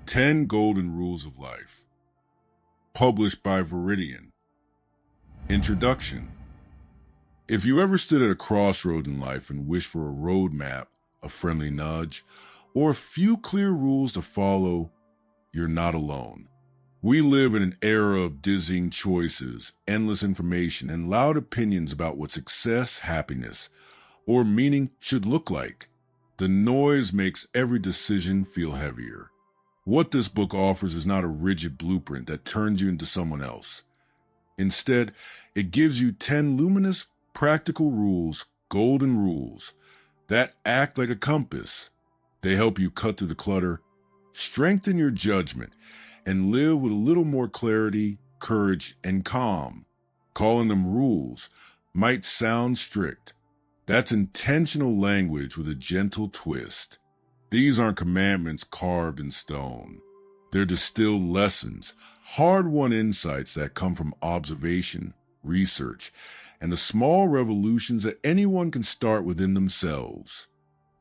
10 Golden Rules of Life. Published by Veridian. Introduction. If you ever stood at a crossroad in life and wished for a roadmap, a friendly nudge, or a few clear rules to follow, you're not alone. We live in an era of dizzying choices, endless information, and loud opinions about what success, happiness, or meaning should look like. The noise makes every decision feel heavier. What this book offers is not a rigid blueprint that turns you into someone else. Instead, it gives you 10 luminous, practical rules, golden rules, that act like a compass. They help you cut through the clutter, strengthen your judgment, and live with a little more clarity, courage, and calm. Calling them rules might sound strict. That's intentional language with a gentle twist. These aren't commandments carved in stone. They're distilled lessons, hard-won insights that come from observation, research, and the small revolutions that anyone can start within themselves.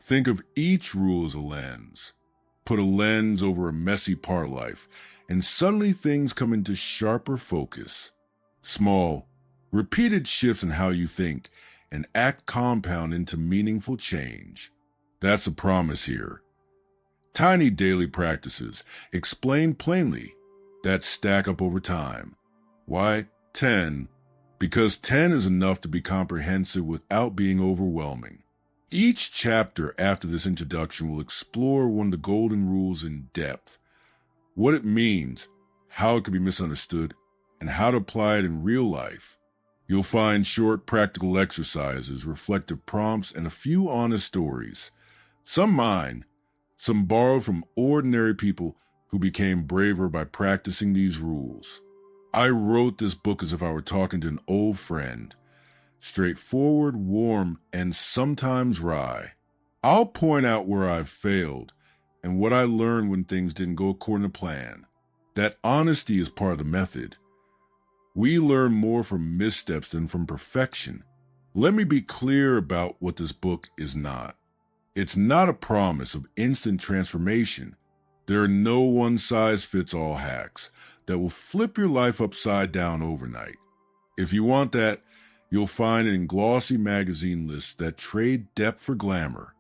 Think of each rule as a lens. Put a lens over a messy part life, and suddenly things come into sharper focus. Small, repeated shifts in how you think and act compound into meaningful change. That's the promise here. Tiny daily practices, explained plainly, that stack up over time. Why 10? Because 10 is enough to be comprehensive without being overwhelming. Each chapter after this introduction will explore one of the golden rules in depth, what it means, how it can be misunderstood, and how to apply it in real life. You'll find short practical exercises, reflective prompts, and a few honest stories. Some mine, some borrowed from ordinary people who became braver by practicing these rules. I wrote this book as if I were talking to an old friend. Straightforward, warm, and sometimes wry. I'll point out where I've failed and what I learned when things didn't go according to plan. That honesty is part of the method. We learn more from missteps than from perfection. Let me be clear about what this book is not. It's not a promise of instant transformation. There are no one-size-fits-all hacks that will flip your life upside down overnight. If you want that, you'll find it in glossy magazine lists that trade depth for glamour.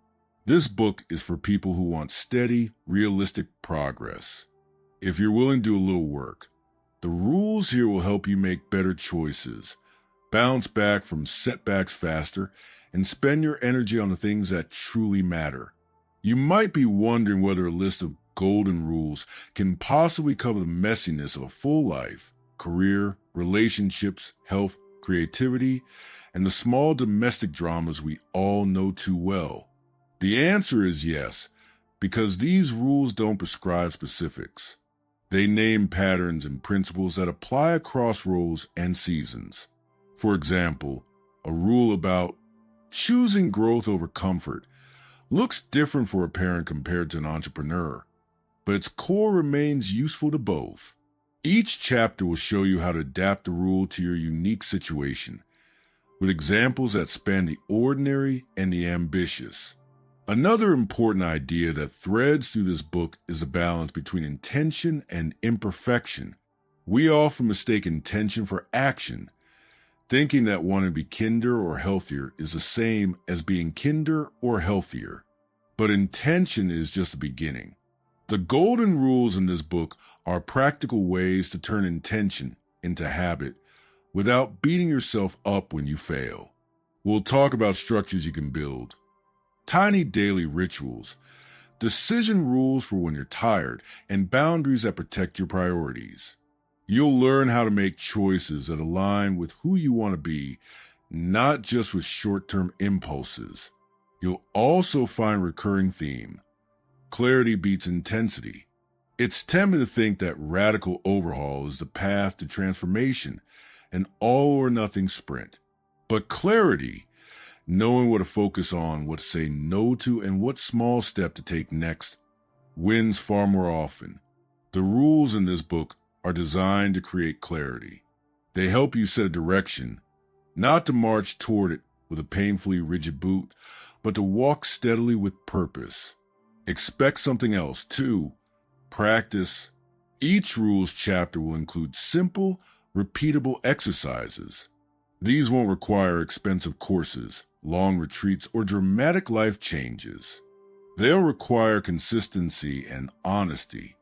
This book is for people who want steady, realistic progress. If you're willing to do a little work, the rules here will help you make better choices, bounce back from setbacks faster, and spend your energy on the things that truly matter. You might be wondering whether a list of golden rules can possibly cover the messiness of a full life, career, relationships, health, creativity, and the small domestic dramas we all know too well. The answer is yes, because these rules don't prescribe specifics. They name patterns and principles that apply across roles and seasons. For example, a rule about choosing growth over comfort looks different for a parent compared to an entrepreneur, but its core remains useful to both. Each chapter will show you how to adapt the rule to your unique situation, with examples that span the ordinary and the ambitious. Another important idea that threads through this book is the balance between intention and imperfection. We often mistake intention for action, thinking that wanting to be kinder or healthier is the same as being kinder or healthier. But intention is just the beginning. The golden rules in this book are practical ways to turn intention into habit without beating yourself up when you fail. We'll talk about structures you can build, tiny daily rituals, decision rules for when you're tired, and boundaries that protect your priorities. You'll learn how to make choices that align with who you want to be, not just with short-term impulses. You'll also find a recurring theme. Clarity beats intensity. It's tempting to think that radical overhaul is the path to transformation, an all-or-nothing sprint. But clarity, knowing what to focus on, what to say no to, and what small step to take next, wins far more often. The rules in this book are designed to create clarity. They help you set a direction, not to march toward it with a painfully rigid boot, but to walk steadily with purpose. Expect something else, too. Practice. Each rules chapter will include simple, repeatable exercises. These won't require expensive courses, long retreats, or dramatic life changes. They'll require consistency and honesty.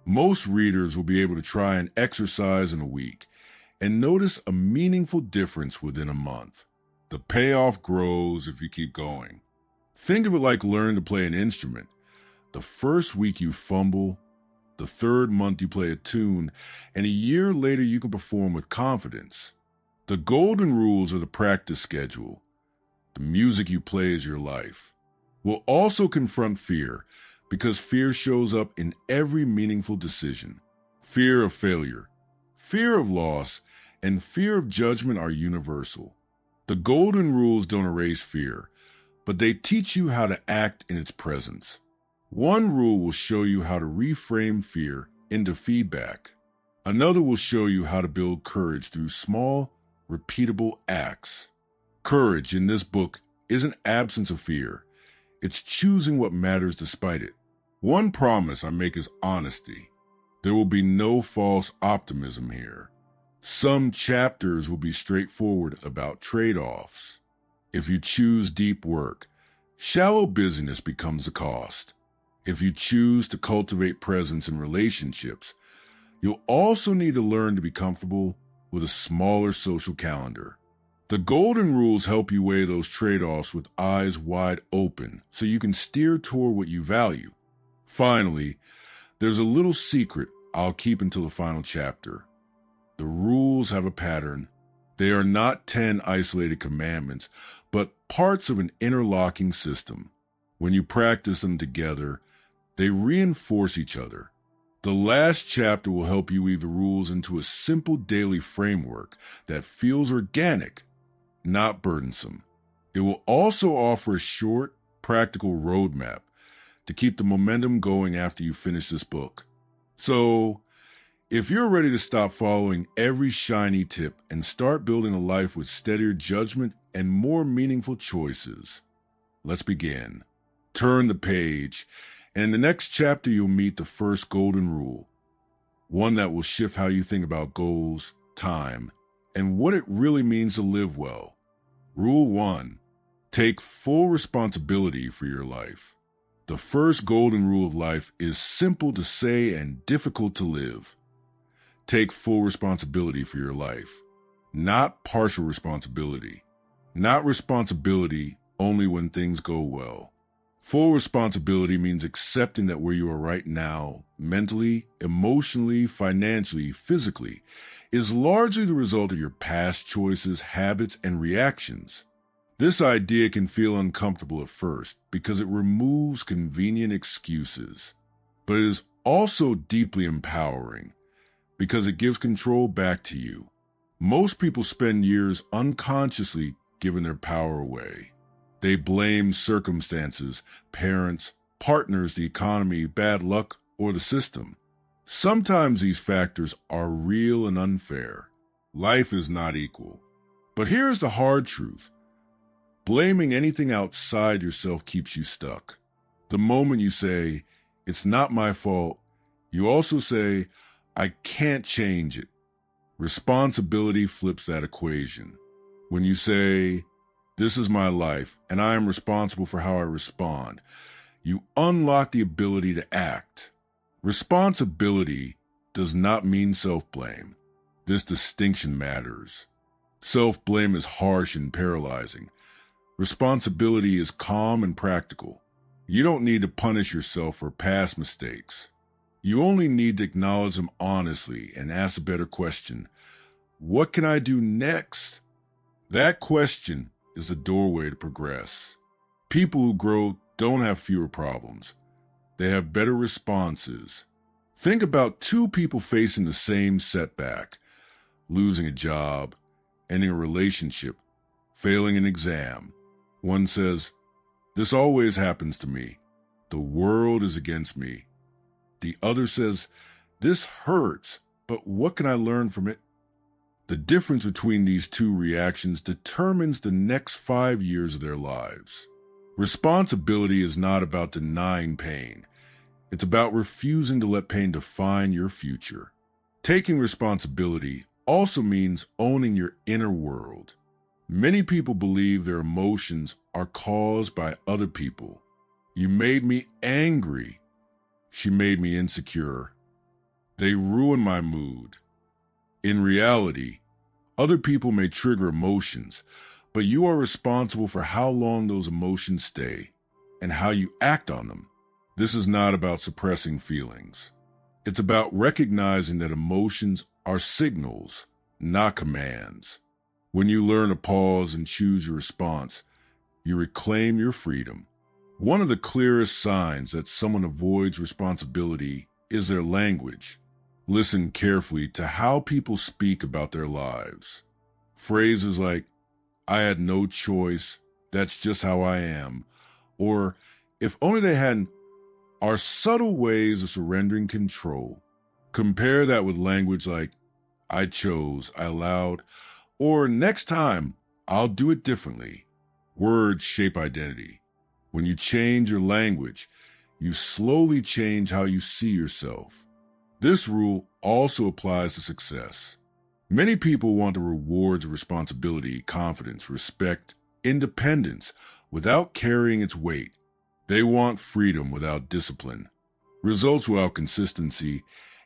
Most readers will be able to try an exercise in a week and notice a meaningful difference within a month. The payoff grows if you keep going. Think of it like learning to play an instrument. The first week you fumble, the third month you play a tune, and a year later you can perform with confidence. The golden rules are the practice schedule. The music you play is your life. We'll also confront fear, because fear shows up in every meaningful decision. Fear of failure, fear of loss, and fear of judgment are universal. The golden rules don't erase fear, but they teach you how to act in its presence. One rule will show you how to reframe fear into feedback. Another will show you how to build courage through small, repeatable acts. Courage in this book isn't absence of fear. It's choosing what matters despite it. One promise I make is honesty. There will be no false optimism here. Some chapters will be straightforward about trade-offs. If you choose deep work, shallow busyness becomes the cost. If you choose to cultivate presence in relationships, you'll also need to learn to be comfortable with a smaller social calendar. The golden rules help you weigh those trade-offs with eyes wide open so you can steer toward what you value. Finally, there's a little secret I'll keep until the final chapter. The rules have a pattern. They are not 10 isolated commandments, but parts of an interlocking system. When you practice them together, they reinforce each other. The last chapter will help you weave the rules into a simple daily framework that feels organic, not burdensome. It will also offer a short, practical roadmap to keep the momentum going after you finish this book. So, if you're ready to stop following every shiny tip and start building a life with steadier judgment and more meaningful choices, let's begin. Turn the page, and in the next chapter you'll meet the first golden rule, one that will shift how you think about goals, time, and what it really means to live well. Rule 1. Take full responsibility for your life. The first golden rule of life is simple to say and difficult to live. Take full responsibility for your life, not partial responsibility. Not responsibility only when things go well. Full responsibility means accepting that where you are right now, mentally, emotionally, financially, physically, is largely the result of your past choices, habits, and reactions. This idea can feel uncomfortable at first because it removes convenient excuses, but it is also deeply empowering because it gives control back to you. Most people spend years unconsciously giving their power away. They blame circumstances, parents, partners, the economy, bad luck, or the system. Sometimes these factors are real and unfair. Life is not equal. But here is the hard truth. Blaming anything outside yourself keeps you stuck. The moment you say, "It's not my fault," you also say, "I can't change it." Responsibility flips that equation. When you say, "This is my life, and I am responsible for how I respond," you unlock the ability to act. Responsibility does not mean self-blame. This distinction matters. Self-blame is harsh and paralyzing. Responsibility is calm and practical. You don't need to punish yourself for past mistakes. You only need to acknowledge them honestly and ask a better question. What can I do next? That question is the doorway to progress. People who grow don't have fewer problems. They have better responses. Think about two people facing the same setback: losing a job, ending a relationship, failing an exam. One says, "This always happens to me. The world is against me." The other says, "This hurts, but what can I learn from it?" The difference between these two reactions determines the next 5 years of their lives. Responsibility is not about denying pain. It's about refusing to let pain define your future. Taking responsibility also means owning your inner world. Many people believe their emotions are caused by other people. You made me angry. She made me insecure. They ruined my mood. In reality, other people may trigger emotions, but you are responsible for how long those emotions stay and how you act on them. This is not about suppressing feelings. It's about recognizing that emotions are signals, not commands. When you learn to pause and choose your response, you reclaim your freedom. One of the clearest signs that someone avoids responsibility is their language. Listen carefully to how people speak about their lives. Phrases like, "I had no choice, that's just how I am," or "if only they hadn't," are subtle ways of surrendering control. Compare that with language like, "I chose, I allowed," or "next time, I'll do it differently." Words shape identity. When you change your language, you slowly change how you see yourself. This rule also applies to success. Many people want the rewards of responsibility, confidence, respect, independence without carrying its weight. They want freedom without discipline, results without consistency,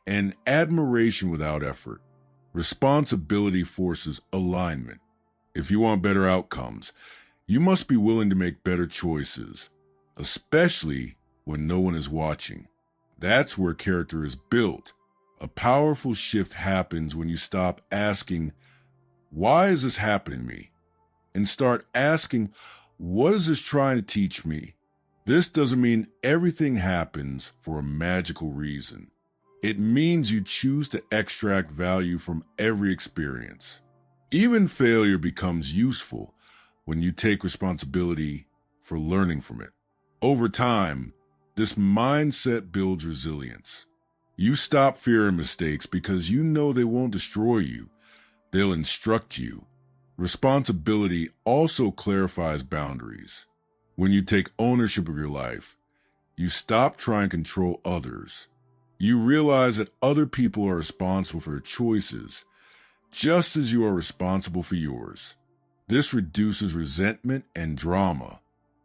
and admiration without effort. Responsibility forces alignment. If you want better outcomes, you must be willing to make better choices, especially when no one is watching. That's where character is built. A powerful shift happens when you stop asking, "Why is this happening to me?" and start asking, "What is this trying to teach me?" This doesn't mean everything happens for a magical reason. It means you choose to extract value from every experience. Even failure becomes useful when you take responsibility for learning from it. Over time, this mindset builds resilience. You stop fearing mistakes because you know they won't destroy you. They'll instruct you. Responsibility also clarifies boundaries. When you take ownership of your life, you stop trying to control others. You realize that other people are responsible for their choices, just as you are responsible for yours. This reduces resentment and drama.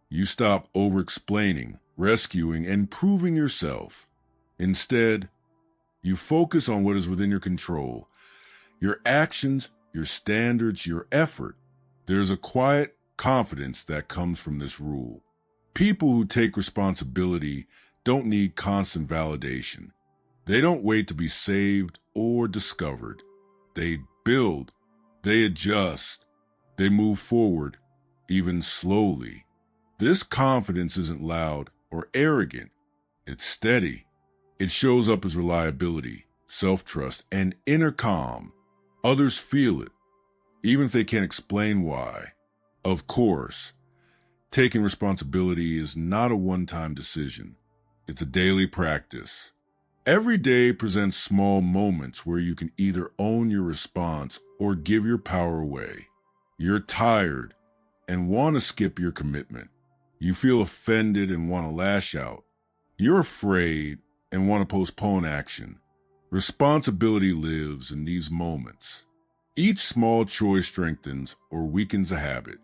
You stop over-explaining, rescuing, and proving yourself. Instead, you focus on what is within your control, your actions, your standards, your effort. There's a quiet confidence that comes from this rule. People who take responsibility don't need constant validation. They don't wait to be saved or discovered. They build, they adjust, they move forward, even slowly. This confidence isn't loud or arrogant. It's steady. It shows up as reliability, self-trust, and inner calm. Others feel it, even if they can't explain why. Of course, taking responsibility is not a one-time decision. It's a daily practice. Every day presents small moments where you can either own your response or give your power away. You're tired and want to skip your commitment. You feel offended and want to lash out. You're afraid and want to postpone action. Responsibility lives in these moments. Each small choice strengthens or weakens a habit.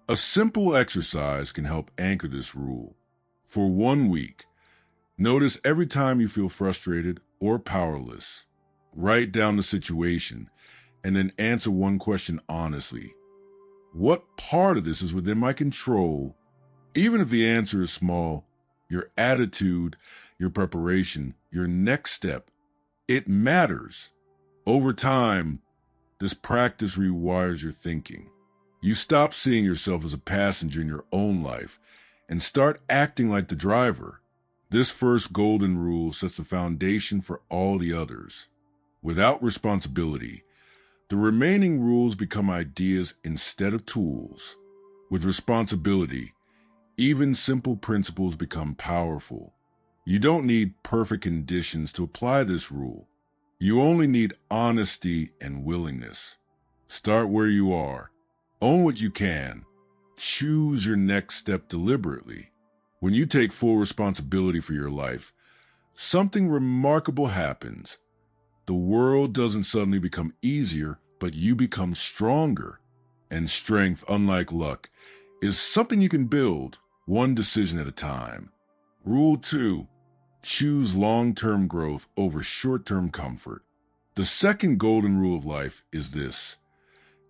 A simple exercise can help anchor this rule. For 1 week, notice every time you feel frustrated or powerless. Write down the situation and then answer one question honestly. What part of this is within my control? Even if the answer is small, your attitude, your preparation, your next step, it matters. Over time, this practice rewires your thinking. You stop seeing yourself as a passenger in your own life and start acting like the driver. This first golden rule sets the foundation for all the others. Without responsibility, the remaining rules become ideas instead of tools. With responsibility, even simple principles become powerful. You don't need perfect conditions to apply this rule. You only need honesty and willingness. Start where you are. Own what you can. Choose your next step deliberately. When you take full responsibility for your life, something remarkable happens. The world doesn't suddenly become easier, but you become stronger. And strength, unlike luck, is something you can build one decision at a time. Rule 2. Choose long-term growth over short-term comfort. The second golden rule of life is this: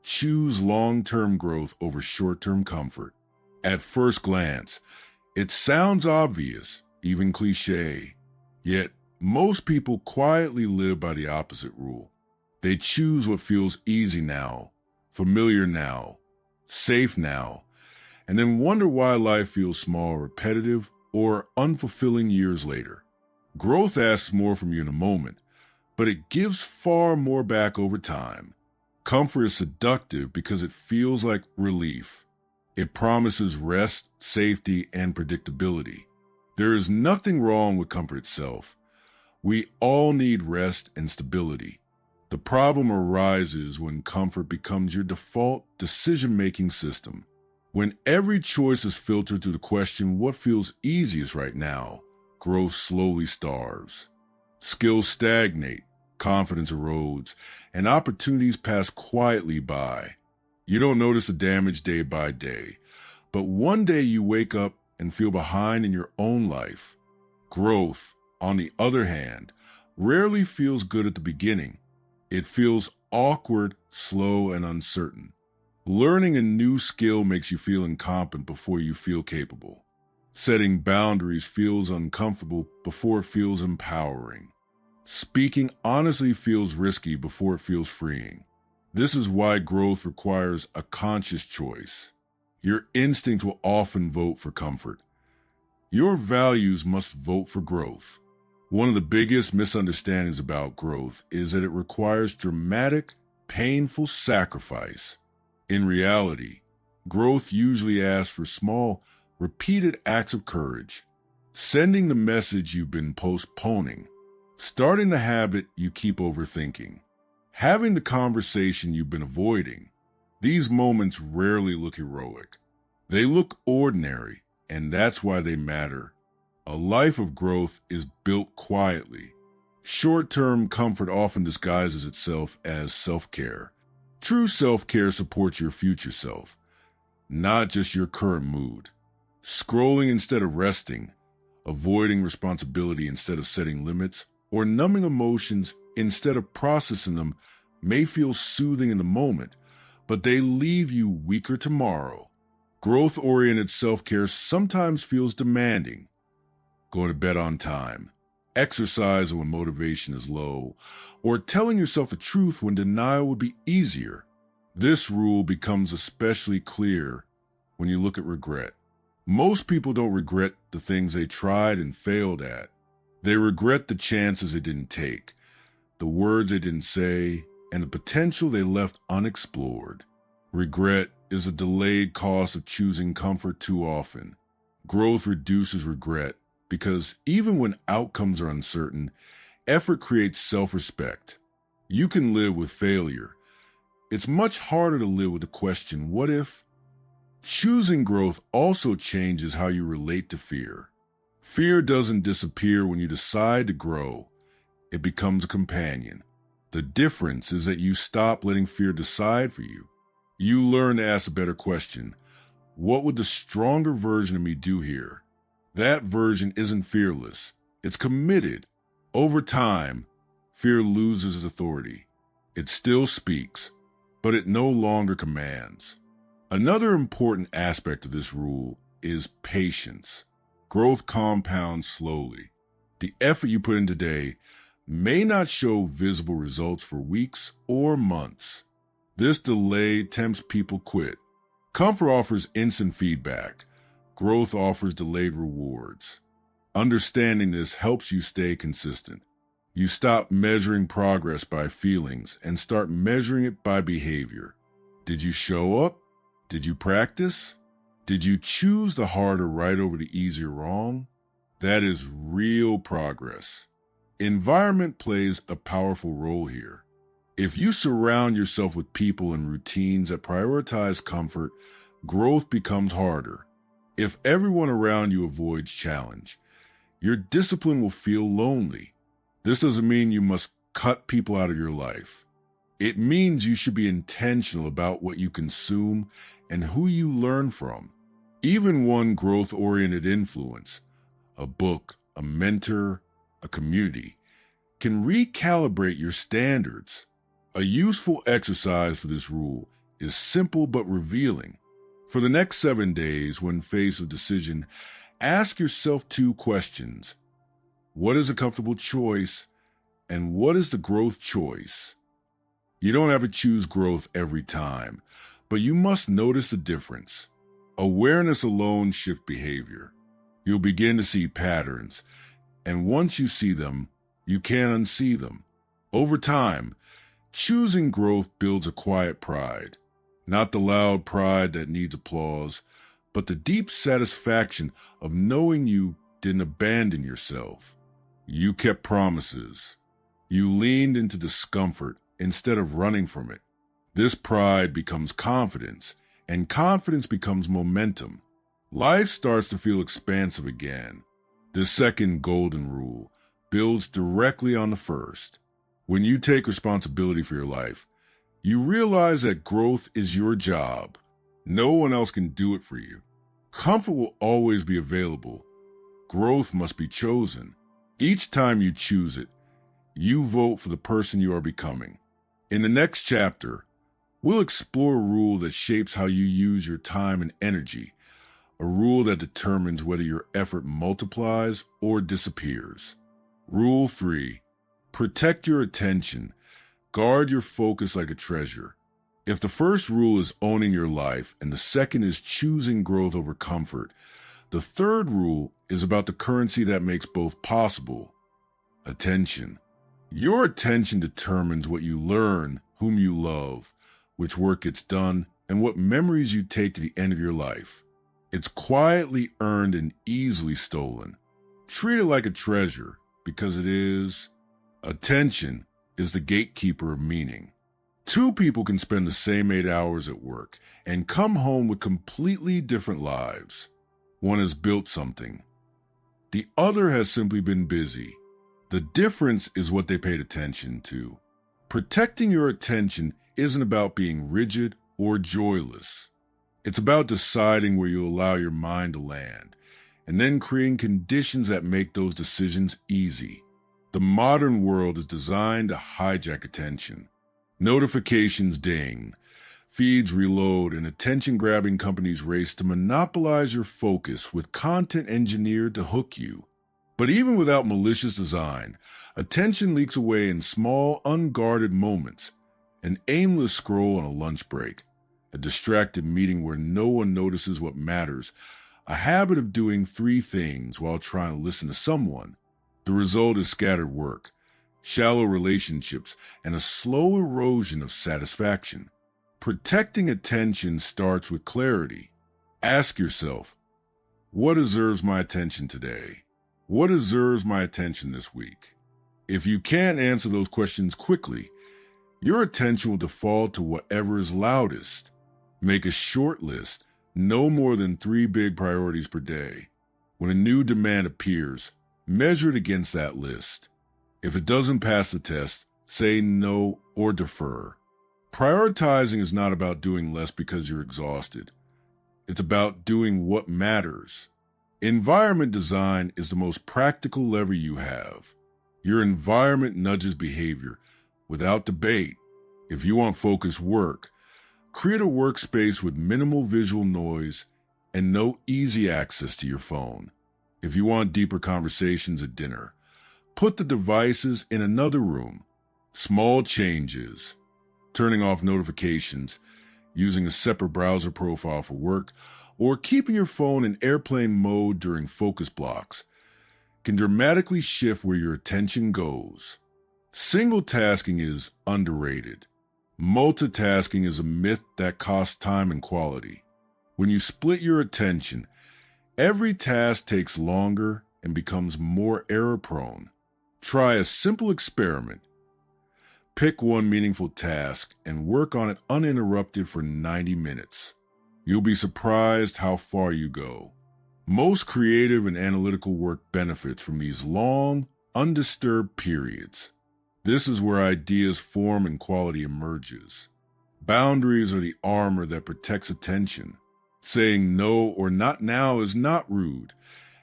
choose long-term growth over short-term comfort. At first glance, it sounds obvious, even cliché. Yet, most people quietly live by the opposite rule. They choose what feels easy now, familiar now, safe now, and then wonder why life feels small, repetitive, or unfulfilling years later. Growth asks more from you in a moment, but it gives far more back over time. Comfort is seductive because it feels like relief. It promises rest, safety, and predictability. There is nothing wrong with comfort itself. We all need rest and stability. The problem arises when comfort becomes your default decision-making system. When every choice is filtered through the question, what feels easiest right now, growth slowly starves. Skills stagnate, confidence erodes, and opportunities pass quietly by. You don't notice the damage day by day, but one day you wake up and feel behind in your own life. Growth, on the other hand, rarely feels good at the beginning. It feels awkward, slow, and uncertain. Learning a new skill makes you feel incompetent before you feel capable. Setting boundaries feels uncomfortable before it feels empowering. Speaking honestly feels risky before it feels freeing. This is why growth requires a conscious choice. Your instinct will often vote for comfort. Your values must vote for growth. One of the biggest misunderstandings about growth is that it requires dramatic, painful sacrifice. In reality, growth usually asks for small, repeated acts of courage. Sending the message you've been postponing. Starting the habit you keep overthinking. Having the conversation you've been avoiding. These moments rarely look heroic. They look ordinary, and that's why they matter. A life of growth is built quietly. Short-term comfort often disguises itself as self-care. True self-care supports your future self, not just your current mood. Scrolling instead of resting, avoiding responsibility instead of setting limits, or numbing emotions instead of processing them may feel soothing in the moment, but they leave you weaker tomorrow. Growth-oriented self-care sometimes feels demanding. Going to bed on time, exercise when motivation is low, or telling yourself the truth when denial would be easier. This rule becomes especially clear when you look at regret. Most people don't regret the things they tried and failed at. They regret the chances they didn't take, the words they didn't say, and the potential they left unexplored. Regret is a delayed cost of choosing comfort too often. Growth reduces regret because even when outcomes are uncertain, effort creates self-respect. You can live with failure. It's much harder to live with the question, what if? Choosing growth also changes how you relate to fear. Fear doesn't disappear when you decide to grow. It becomes a companion. The difference is that you stop letting fear decide for you. You learn to ask a better question. What would the stronger version of me do here? That version isn't fearless. It's committed. Over time, fear loses its authority. It still speaks, but it no longer commands. Another important aspect of this rule is patience. Growth compounds slowly. The effort you put in today may not show visible results for weeks or months. This delay tempts people quit. Comfort offers instant feedback. Growth offers delayed rewards. Understanding this helps you stay consistent. You stop measuring progress by feelings and start measuring it by behavior. Did you show up? Did you practice? Did you choose the harder right over the easier wrong? That is real progress. Environment plays a powerful role here. If you surround yourself with people and routines that prioritize comfort, growth becomes harder. If everyone around you avoids challenge, Your discipline will feel lonely. This doesn't mean you must cut people out of your life. It means you should be intentional about what you consume and who you learn from. Even one growth-oriented influence, a book, a mentor, a community, can recalibrate your standards. A useful exercise for this rule is simple but revealing. For the next 7 days, when faced with decision, ask yourself 2 questions. What is a comfortable choice, and what is the growth choice? You don't have to choose growth every time, but you must notice the difference. Awareness alone shifts behavior. You'll begin to see patterns, and once you see them, you can't unsee them. Over time, choosing growth builds a quiet pride, not the loud pride that needs applause, but the deep satisfaction of knowing you didn't abandon yourself. You kept promises. You leaned into discomfort instead of running from it. This pride becomes confidence, and confidence becomes momentum. Life starts to feel expansive again. The second golden rule builds directly on the first. When you take responsibility for your life, you realize that growth is your job. No one else can do it for you. Comfort will always be available. Growth must be chosen. Each time you choose it, you vote for the person you are becoming. In the next chapter, we'll explore a rule that shapes how you use your time and energy, a rule that determines whether your effort multiplies or disappears. Rule 3. Protect your attention. Guard your focus like a treasure. If the first rule is owning your life and the second is choosing growth over comfort, the third rule is about the currency that makes both possible: attention. Your attention determines what you learn, whom you love, which work gets done, and what memories you take to the end of your life. It's quietly earned and easily stolen. Treat it like a treasure, because it is. Attention is the gatekeeper of meaning. 2 people can spend the same 8 hours at work and come home with completely different lives. One has built something. The other has simply been busy. The difference is what they paid attention to. Protecting your attention isn't about being rigid or joyless. It's about deciding where you allow your mind to land, and then creating conditions that make those decisions easy. The modern world is designed to hijack attention. Notifications ding, feeds reload, and attention-grabbing companies race to monopolize your focus with content engineered to hook you. But even without malicious design, attention leaks away in small, unguarded moments. An aimless scroll on a lunch break, a distracted meeting where no one notices what matters, a habit of doing 3 things while trying to listen to someone. The result is scattered work, shallow relationships, and a slow erosion of satisfaction. Protecting attention starts with clarity. Ask yourself, what deserves my attention today? What deserves my attention this week? If you can't answer those questions quickly, your attention will default to whatever is loudest. Make a short list, no more than 3 big priorities per day. When a new demand appears, measure it against that list. If it doesn't pass the test, say no or defer. Prioritizing is not about doing less because you're exhausted. It's about doing what matters. Environment design is the most practical lever you have. Your environment nudges behavior without debate. If you want focused work, create a workspace with minimal visual noise and no easy access to your phone. If you want deeper conversations at dinner, put the devices in another room. Small changes, turning off notifications, using a separate browser profile for work, or keeping your phone in airplane mode during focus blocks, can dramatically shift where your attention goes. Single tasking is underrated. Multitasking is a myth that costs time and quality. When you split your attention, every task takes longer and becomes more error-prone. Try a simple experiment. Pick one meaningful task and work on it uninterrupted for 90 minutes. You'll be surprised how far you go. Most creative and analytical work benefits from these long, undisturbed periods. This is where ideas form and quality emerges. Boundaries are the armor that protects attention. Saying no or not now is not rude.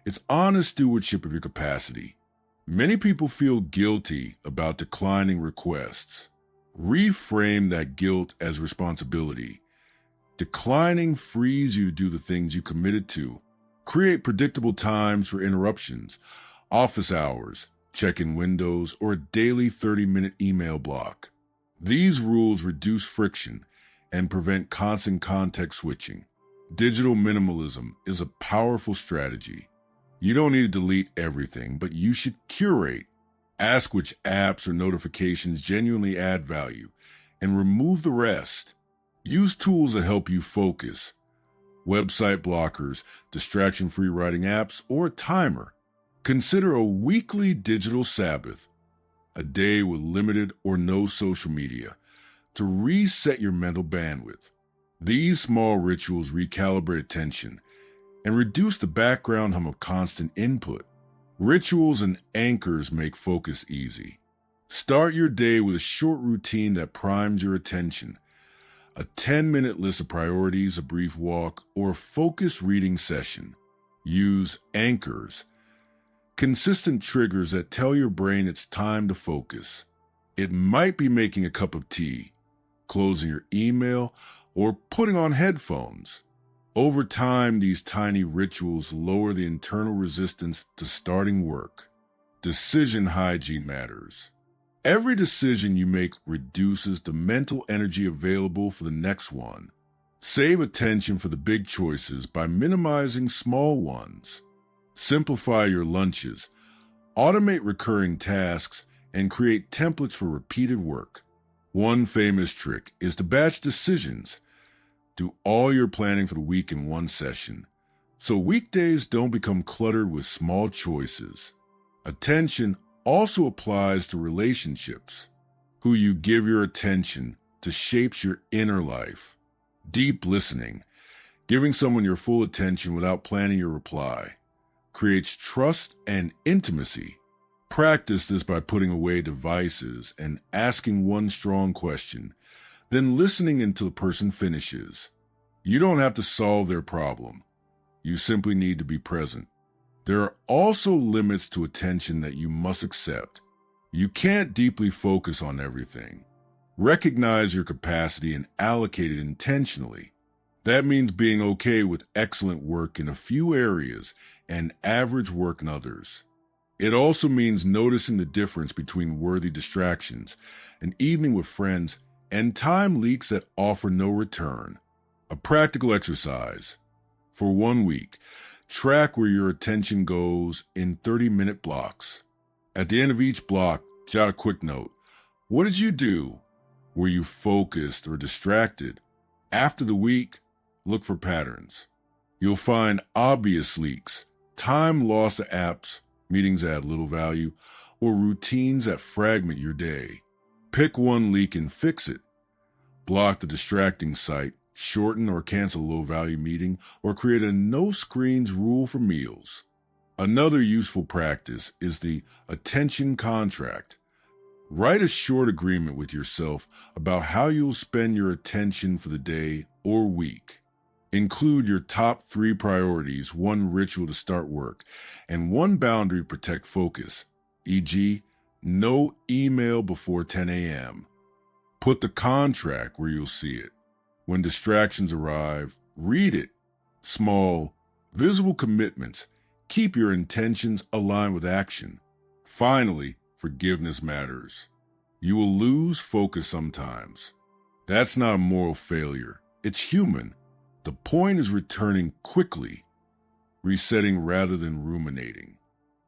It's honest stewardship of your capacity. Many people feel guilty about declining requests. Reframe that guilt as responsibility. Declining frees you to do the things you committed to. Create predictable times for interruptions, office hours, check-in windows, or a daily 30-minute email block. These rules reduce friction and prevent constant context switching. Digital minimalism is a powerful strategy. You don't need to delete everything, but you should curate. Ask which apps or notifications genuinely add value, and remove the rest. Use tools that help you focus. Website blockers, distraction-free writing apps, or a timer. Consider a weekly digital Sabbath, a day with limited or no social media, to reset your mental bandwidth. These small rituals recalibrate attention and reduce the background hum of constant input. Rituals and anchors make focus easy. Start your day with a short routine that primes your attention. A 10-minute list of priorities, a brief walk, or a focused reading session. Use anchors, consistent triggers that tell your brain it's time to focus. It might be making a cup of tea, closing your email, or putting on headphones. Over time, these tiny rituals lower the internal resistance to starting work. Decision hygiene matters. Every decision you make reduces the mental energy available for the next one. Save attention for the big choices by minimizing small ones. Simplify your lunches. Automate recurring tasks and create templates for repeated work. One famous trick is to batch decisions. Do all your planning for the week in one session, so weekdays don't become cluttered with small choices. Attention also applies to relationships. Who you give your attention to shapes your inner life. Deep listening, giving someone your full attention without planning your reply, creates trust and intimacy. Practice this by putting away devices and asking one strong question, then listening until the person finishes. You don't have to solve their problem. You simply need to be present. There are also limits to attention that you must accept. You can't deeply focus on everything. Recognize your capacity and allocate it intentionally. That means being okay with excellent work in a few areas and average work in others. It also means noticing the difference between worthy distractions, an evening with friends, and time leaks that offer no return. A practical exercise. For 1 week, track where your attention goes in 30-minute blocks. At the end of each block, jot a quick note. What did you do? Were you focused or distracted? After the week, look for patterns. You'll find obvious leaks, time lost to apps, meetings that add little value, or routines that fragment your day. Pick one leak and fix it. Block the distracting site, shorten or cancel a low-value meeting, or create a no-screens rule for meals. Another useful practice is the attention contract. Write a short agreement with yourself about how you'll spend your attention for the day or week. Include your top 3 priorities, 1 ritual to start work, and 1 boundary to protect focus, e.g., no email before 10 a.m. Put the contract where you'll see it. When distractions arrive, read it. Small, visible commitments keep your intentions aligned with action. Finally, forgiveness matters. You will lose focus sometimes. That's not a moral failure. It's human. The point is returning quickly, resetting rather than ruminating.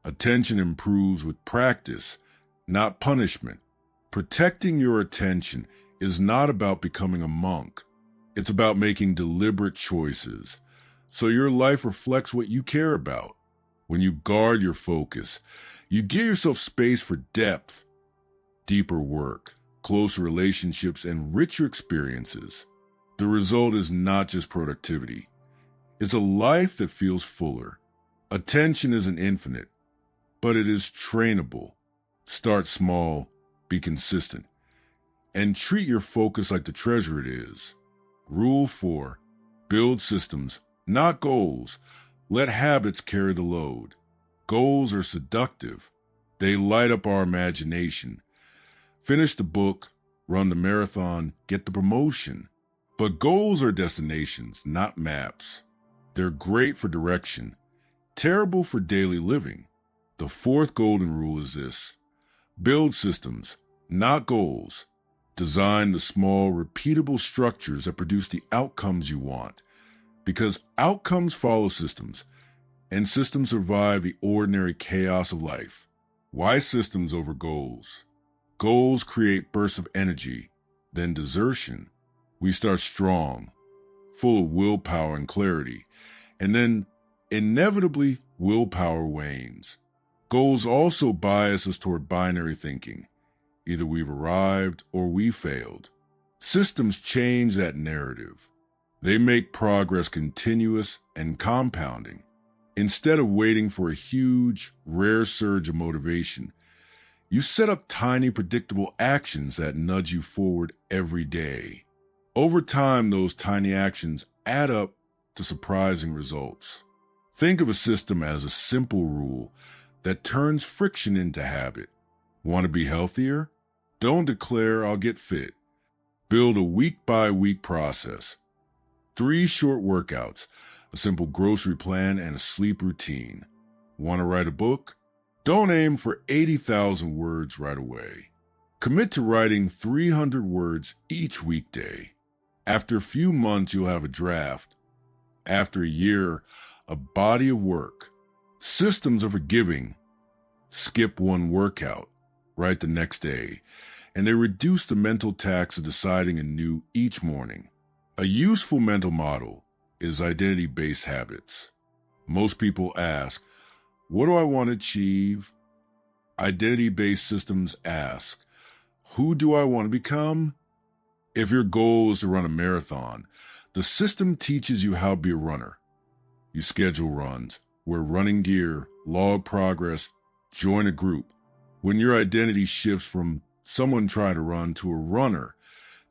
Attention improves with practice, not punishment. Protecting your attention is not about becoming a monk. It's about making deliberate choices, so your life reflects what you care about. When you guard your focus, you give yourself space for depth, deeper work, closer relationships, and richer experiences. The result is not just productivity. It's a life that feels fuller, Attention isn't infinite, but it is trainable. Start small, be consistent, and treat your focus like the treasure it is. Rule 4. Build systems, not goals. Let habits carry the load. Goals are seductive. They light up our imagination. Finish the book, run the marathon, get the promotion. But goals are destinations, not maps. They're great for direction, terrible for daily living. The fourth golden rule is this: build systems, not goals. Design the small, repeatable structures that produce the outcomes you want. Because outcomes follow systems, and systems survive the ordinary chaos of life. Why systems over goals? Goals create bursts of energy, then desertion. We start strong, full of willpower and clarity, and then inevitably willpower wanes. Goals also bias us toward binary thinking. Either we've arrived or we failed. Systems change that narrative. They make progress continuous and compounding. Instead of waiting for a huge, rare surge of motivation, you set up tiny, predictable actions that nudge you forward every day. Over time, those tiny actions add up to surprising results. Think of a system as a simple rule that turns friction into habit. Want to be healthier? Don't declare I'll get fit. Build a week-by-week process. 3 short workouts, a simple grocery plan, and a sleep routine. Want to write a book? Don't aim for 80,000 words right away. Commit to writing 300 words each weekday. After a few months, you'll have a draft. After a year, a body of work. Systems are forgiving. Skip one workout, write the next day, and they reduce the mental tax of deciding anew each morning. A useful mental model is identity-based habits. Most people ask, what do I want to achieve? Identity-based systems ask, who do I want to become? If your goal is to run a marathon, the system teaches you how to be a runner. You schedule runs, wear running gear, log progress, join a group. When your identity shifts from someone trying to run to a runner,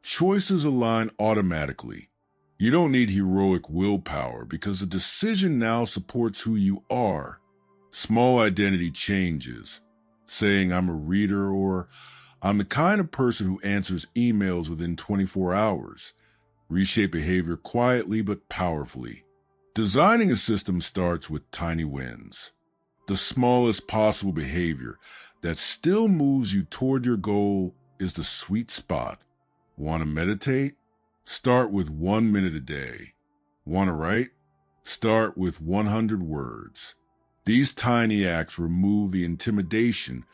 choices align automatically. You don't need heroic willpower because the decision now supports who you are. Small identity changes, saying I'm a reader or I'm the kind of person who answers emails within 24 hours. Reshape behavior quietly but powerfully. Designing a system starts with tiny wins. The smallest possible behavior that still moves you toward your goal is the sweet spot. Want to meditate? Start with 1 minute a day. Want to write? Start with 100 words. These tiny acts remove the intimidation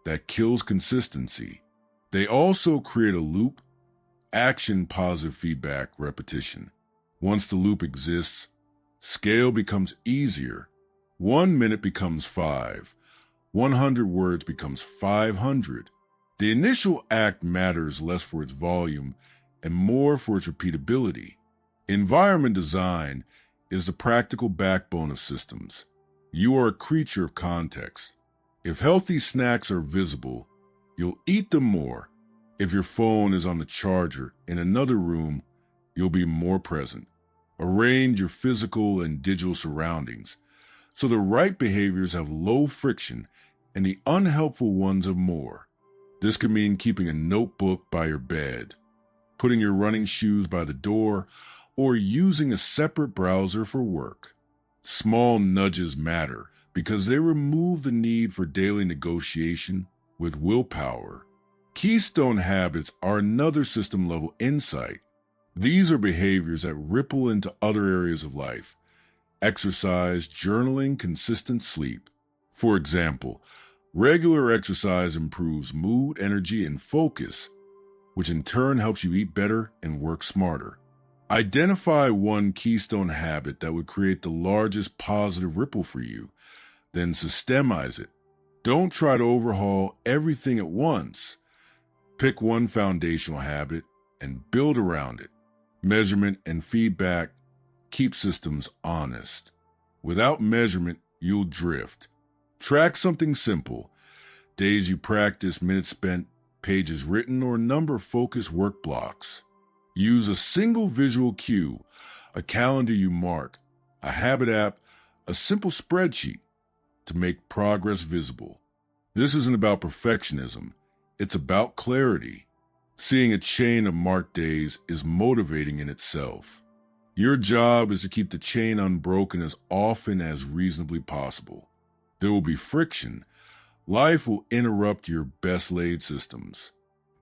that kills consistency. They also create a loop: action, positive feedback, repetition. Once the loop exists, scale becomes easier. 1 minute becomes 5. 100 words becomes 500. The initial act matters less for its volume and more for its repeatability. Environment design is the practical backbone of systems. You are a creature of context. If healthy snacks are visible, you'll eat them more. If your phone is on the charger in another room, you'll be more present. Arrange your physical and digital surroundings so the right behaviors have low friction and the unhelpful ones have more. This could mean keeping a notebook by your bed, putting your running shoes by the door, or using a separate browser for work. Small nudges matter because they remove the need for daily negotiation with willpower. Keystone habits are another system-level insight. These are behaviors that ripple into other areas of life: exercise, journaling, consistent sleep. For example, regular exercise improves mood, energy, and focus, which in turn helps you eat better and work smarter. Identify one keystone habit that would create the largest positive ripple for you, then systemize it. Don't try to overhaul everything at once. Pick one foundational habit and build around it. Measurement and feedback keep systems honest. Without measurement, you'll drift. Track something simple: days you practice, minutes spent, pages written, or number of focused work blocks. Use a single visual cue, a calendar you mark, a habit app, a simple spreadsheet to make progress visible. This isn't about perfectionism, it's about clarity. Seeing a chain of marked days is motivating in itself. Your job is to keep the chain unbroken as often as reasonably possible. There will be friction. Life will interrupt your best laid systems.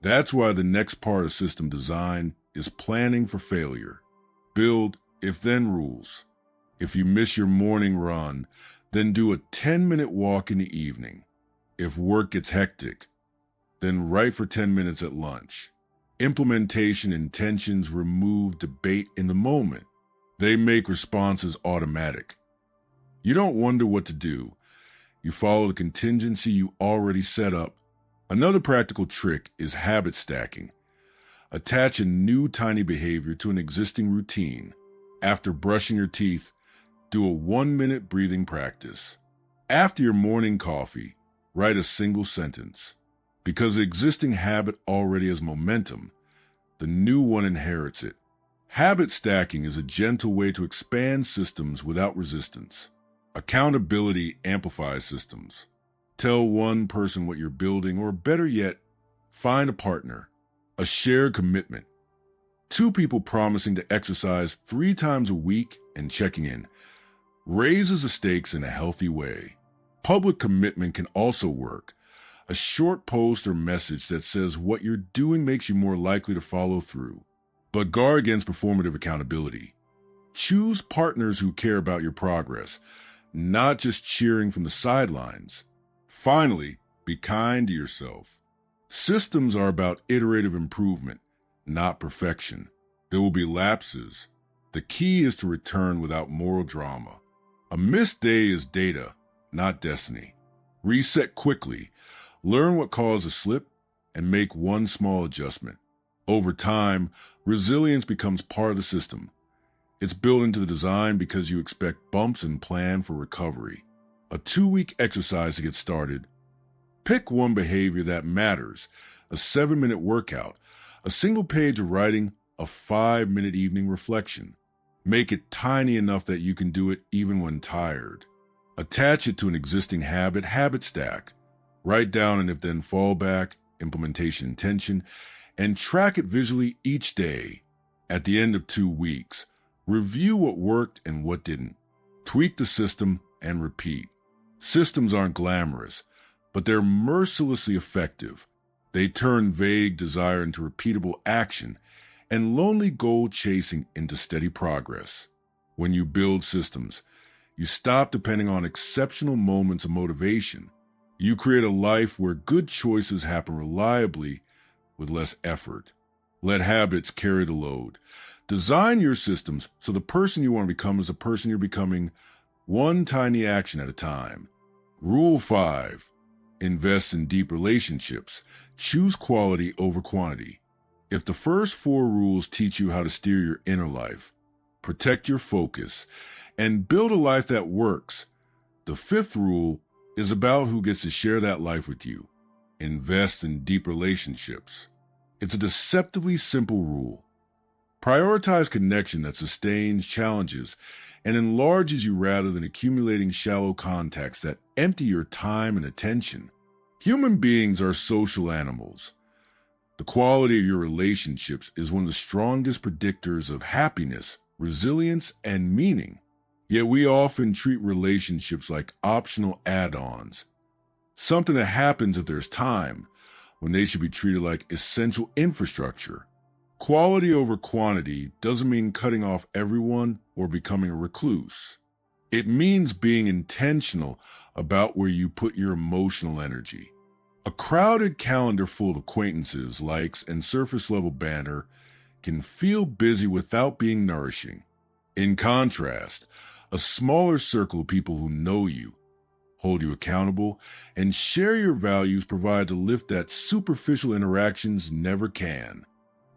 That's why the next part of system design is planning for failure. Build if-then rules. If you miss your morning run, then do a 10-minute walk in the evening. If work gets hectic, then write for 10 minutes at lunch. Implementation intentions remove debate in the moment. They make responses automatic. You don't wonder what to do. You follow the contingency you already set up. Another practical trick is habit stacking. Attach a new tiny behavior to an existing routine. After brushing your teeth, do a 1-minute breathing practice. After your morning coffee, write a single sentence. Because the existing habit already has momentum, the new one inherits it. Habit stacking is a gentle way to expand systems without resistance. Accountability amplifies systems. Tell one person what you're building, or better yet, find a partner. A shared commitment. 2 people promising to exercise 3 times a week and checking in raises the stakes in a healthy way. Public commitment can also work. A short post or message that says what you're doing makes you more likely to follow through. But guard against performative accountability. Choose partners who care about your progress, not just cheering from the sidelines. Finally, be kind to yourself. Systems are about iterative improvement, not perfection. There will be lapses. The key is to return without moral drama. A missed day is data, not destiny. Reset quickly. Learn what caused a slip and make one small adjustment. Over time, resilience becomes part of the system. It's built into the design because you expect bumps and plan for recovery. A 2-week exercise to get started. Pick one behavior that matters: a 7-minute workout, a single page of writing, a 5-minute evening reflection. Make it tiny enough that you can do it even when tired. Attach it to an existing habit stack. Write down an if-then fallback, implementation intention, and track it visually each day. At the end of 2 weeks, review what worked and what didn't. Tweak the system and repeat. Systems aren't glamorous, but they're mercilessly effective. They turn vague desire into repeatable action and lonely goal chasing into steady progress. When you build systems, you stop depending on exceptional moments of motivation. You create a life where good choices happen reliably with less effort. Let habits carry the load. Design your systems so the person you want to become is the person you're becoming, one tiny action at a time. Rule 5. Invest in deep relationships. Choose quality over quantity. If the first 4 rules teach you how to steer your inner life, protect your focus, and build a life that works, the 5th rule is about who gets to share that life with you. Invest in deep relationships. It's a deceptively simple rule. Prioritize connection that sustains challenges and enlarges you rather than accumulating shallow contacts that empty your time and attention. Human beings are social animals. The quality of your relationships is one of the strongest predictors of happiness, resilience, and meaning. Yet we often treat relationships like optional add-ons, something that happens if there's time, when they should be treated like essential infrastructure. Quality over quantity doesn't mean cutting off everyone or becoming a recluse. It means being intentional about where you put your emotional energy. A crowded calendar full of acquaintances, likes, and surface-level banter can feel busy without being nourishing. In contrast, a smaller circle of people who know you, hold you accountable, and share your values provides a lift that superficial interactions never can.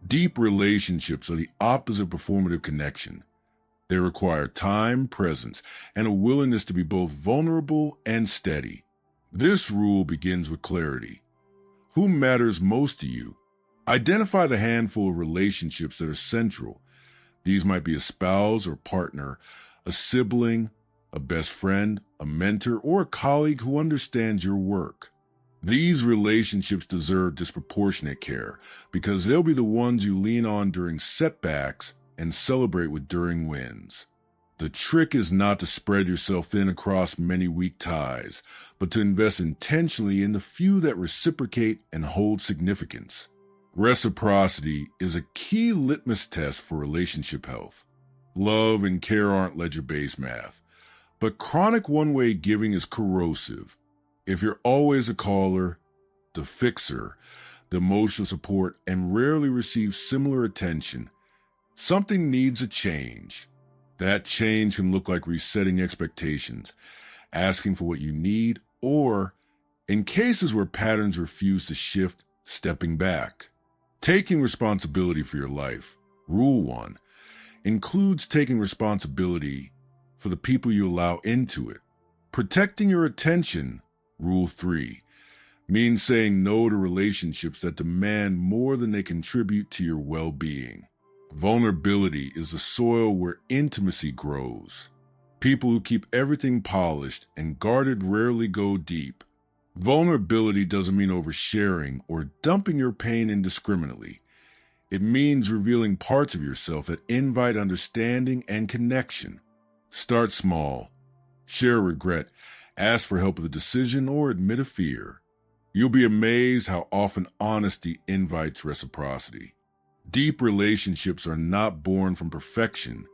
Deep relationships are the opposite of performative connection. They require time, presence, and a willingness to be both vulnerable and steady. This rule begins with clarity. Who matters most to you? Identify the handful of relationships that are central. These might be a spouse or partner, a sibling, a best friend, a mentor, or a colleague who understands your work. These relationships deserve disproportionate care because they'll be the ones you lean on during setbacks and celebrate with during wins. The trick is not to spread yourself thin across many weak ties, but to invest intentionally in the few that reciprocate and hold significance. Reciprocity is a key litmus test for relationship health. Love and care aren't ledger-based math, but chronic one-way giving is corrosive. If you're always a caller, the fixer, the emotional support, and rarely receive similar attention, something needs a change. That change can look like resetting expectations, asking for what you need, or, in cases where patterns refuse to shift, stepping back. Taking responsibility for your life, Rule 1, includes taking responsibility for the people you allow into it. Protecting your attention, Rule 3, means saying no to relationships that demand more than they contribute to your well-being. Vulnerability is the soil where intimacy grows. People who keep everything polished and guarded rarely go deep. Vulnerability doesn't mean oversharing or dumping your pain indiscriminately. It means revealing parts of yourself that invite understanding and connection. Start small. Share regret. Ask for help with a decision or admit a fear. You'll be amazed how often honesty invites reciprocity. Deep relationships are not born from perfection.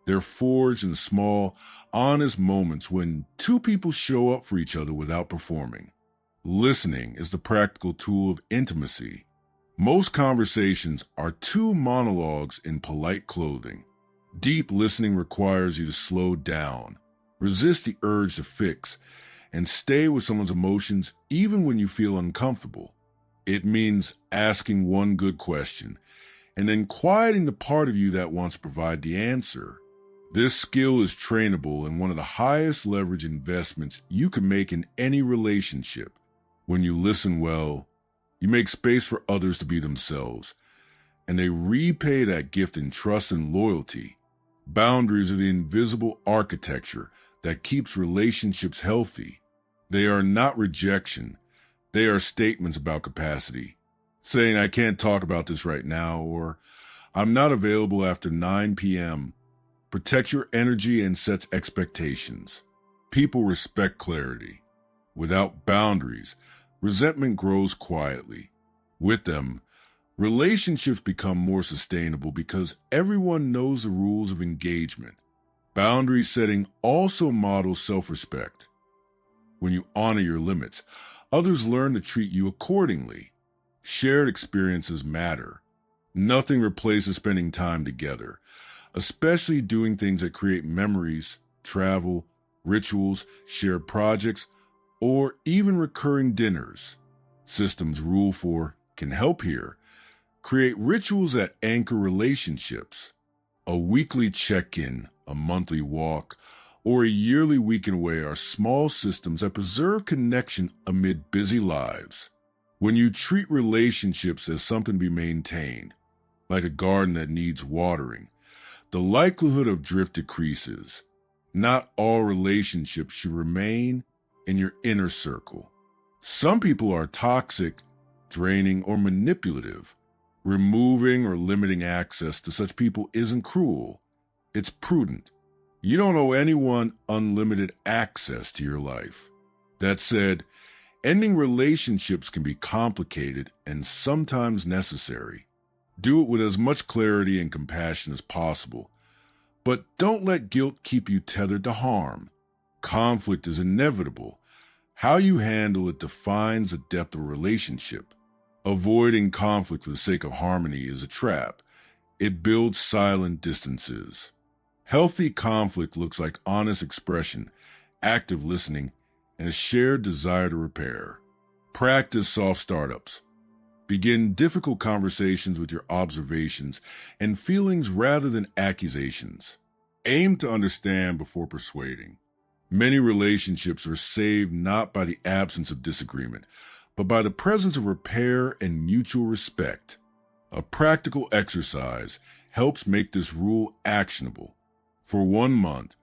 They're forged in small, honest moments when two people show up for each other without performing. Listening is the practical tool of intimacy. Most conversations are two monologues in polite clothing. Deep listening requires you to slow down, resist the urge to fix, and stay with someone's emotions even when you feel uncomfortable. It means asking one good question, and then quieting the part of you that wants to provide the answer. This skill is trainable and one of the highest leverage investments you can make in any relationship. When you listen well, you make space for others to be themselves, and they repay that gift in trust and loyalty. Boundaries are the invisible architecture that keeps relationships healthy. They are not rejection. They are statements about capacity, saying I can't talk about this right now, or I'm not available after 9 p.m. Protects your energy and sets expectations. People respect clarity. Without boundaries, resentment grows quietly. With them, relationships become more sustainable because everyone knows the rules of engagement. Boundary setting also models self-respect. When you honor your limits, others learn to treat you accordingly. Shared experiences matter. Nothing replaces spending time together, especially doing things that create memories, travel, rituals, shared projects, or even recurring dinners. Systems Rule 4 can help here. Create rituals that anchor relationships. A weekly check-in, a monthly walk, or a yearly weekend away are small systems that preserve connection amid busy lives. When you treat relationships as something to be maintained, like a garden that needs watering, the likelihood of drift decreases. Not all relationships should remain in your inner circle. Some people are toxic, draining, or manipulative. Removing or limiting access to such people isn't cruel. It's prudent. You don't owe anyone unlimited access to your life. That said, ending relationships can be complicated and sometimes necessary. Do it with as much clarity and compassion as possible, but don't let guilt keep you tethered to harm. Conflict is inevitable. How you handle it defines the depth of a relationship. Avoiding conflict for the sake of harmony is a trap. It builds silent distances. Healthy conflict looks like honest expression, active listening, and a shared desire to repair. Practice soft startups. Begin difficult conversations with your observations and feelings rather than accusations. Aim to understand before persuading. Many relationships are saved not by the absence of disagreement, but by the presence of repair and mutual respect. A practical exercise helps make this rule actionable. For 1 month,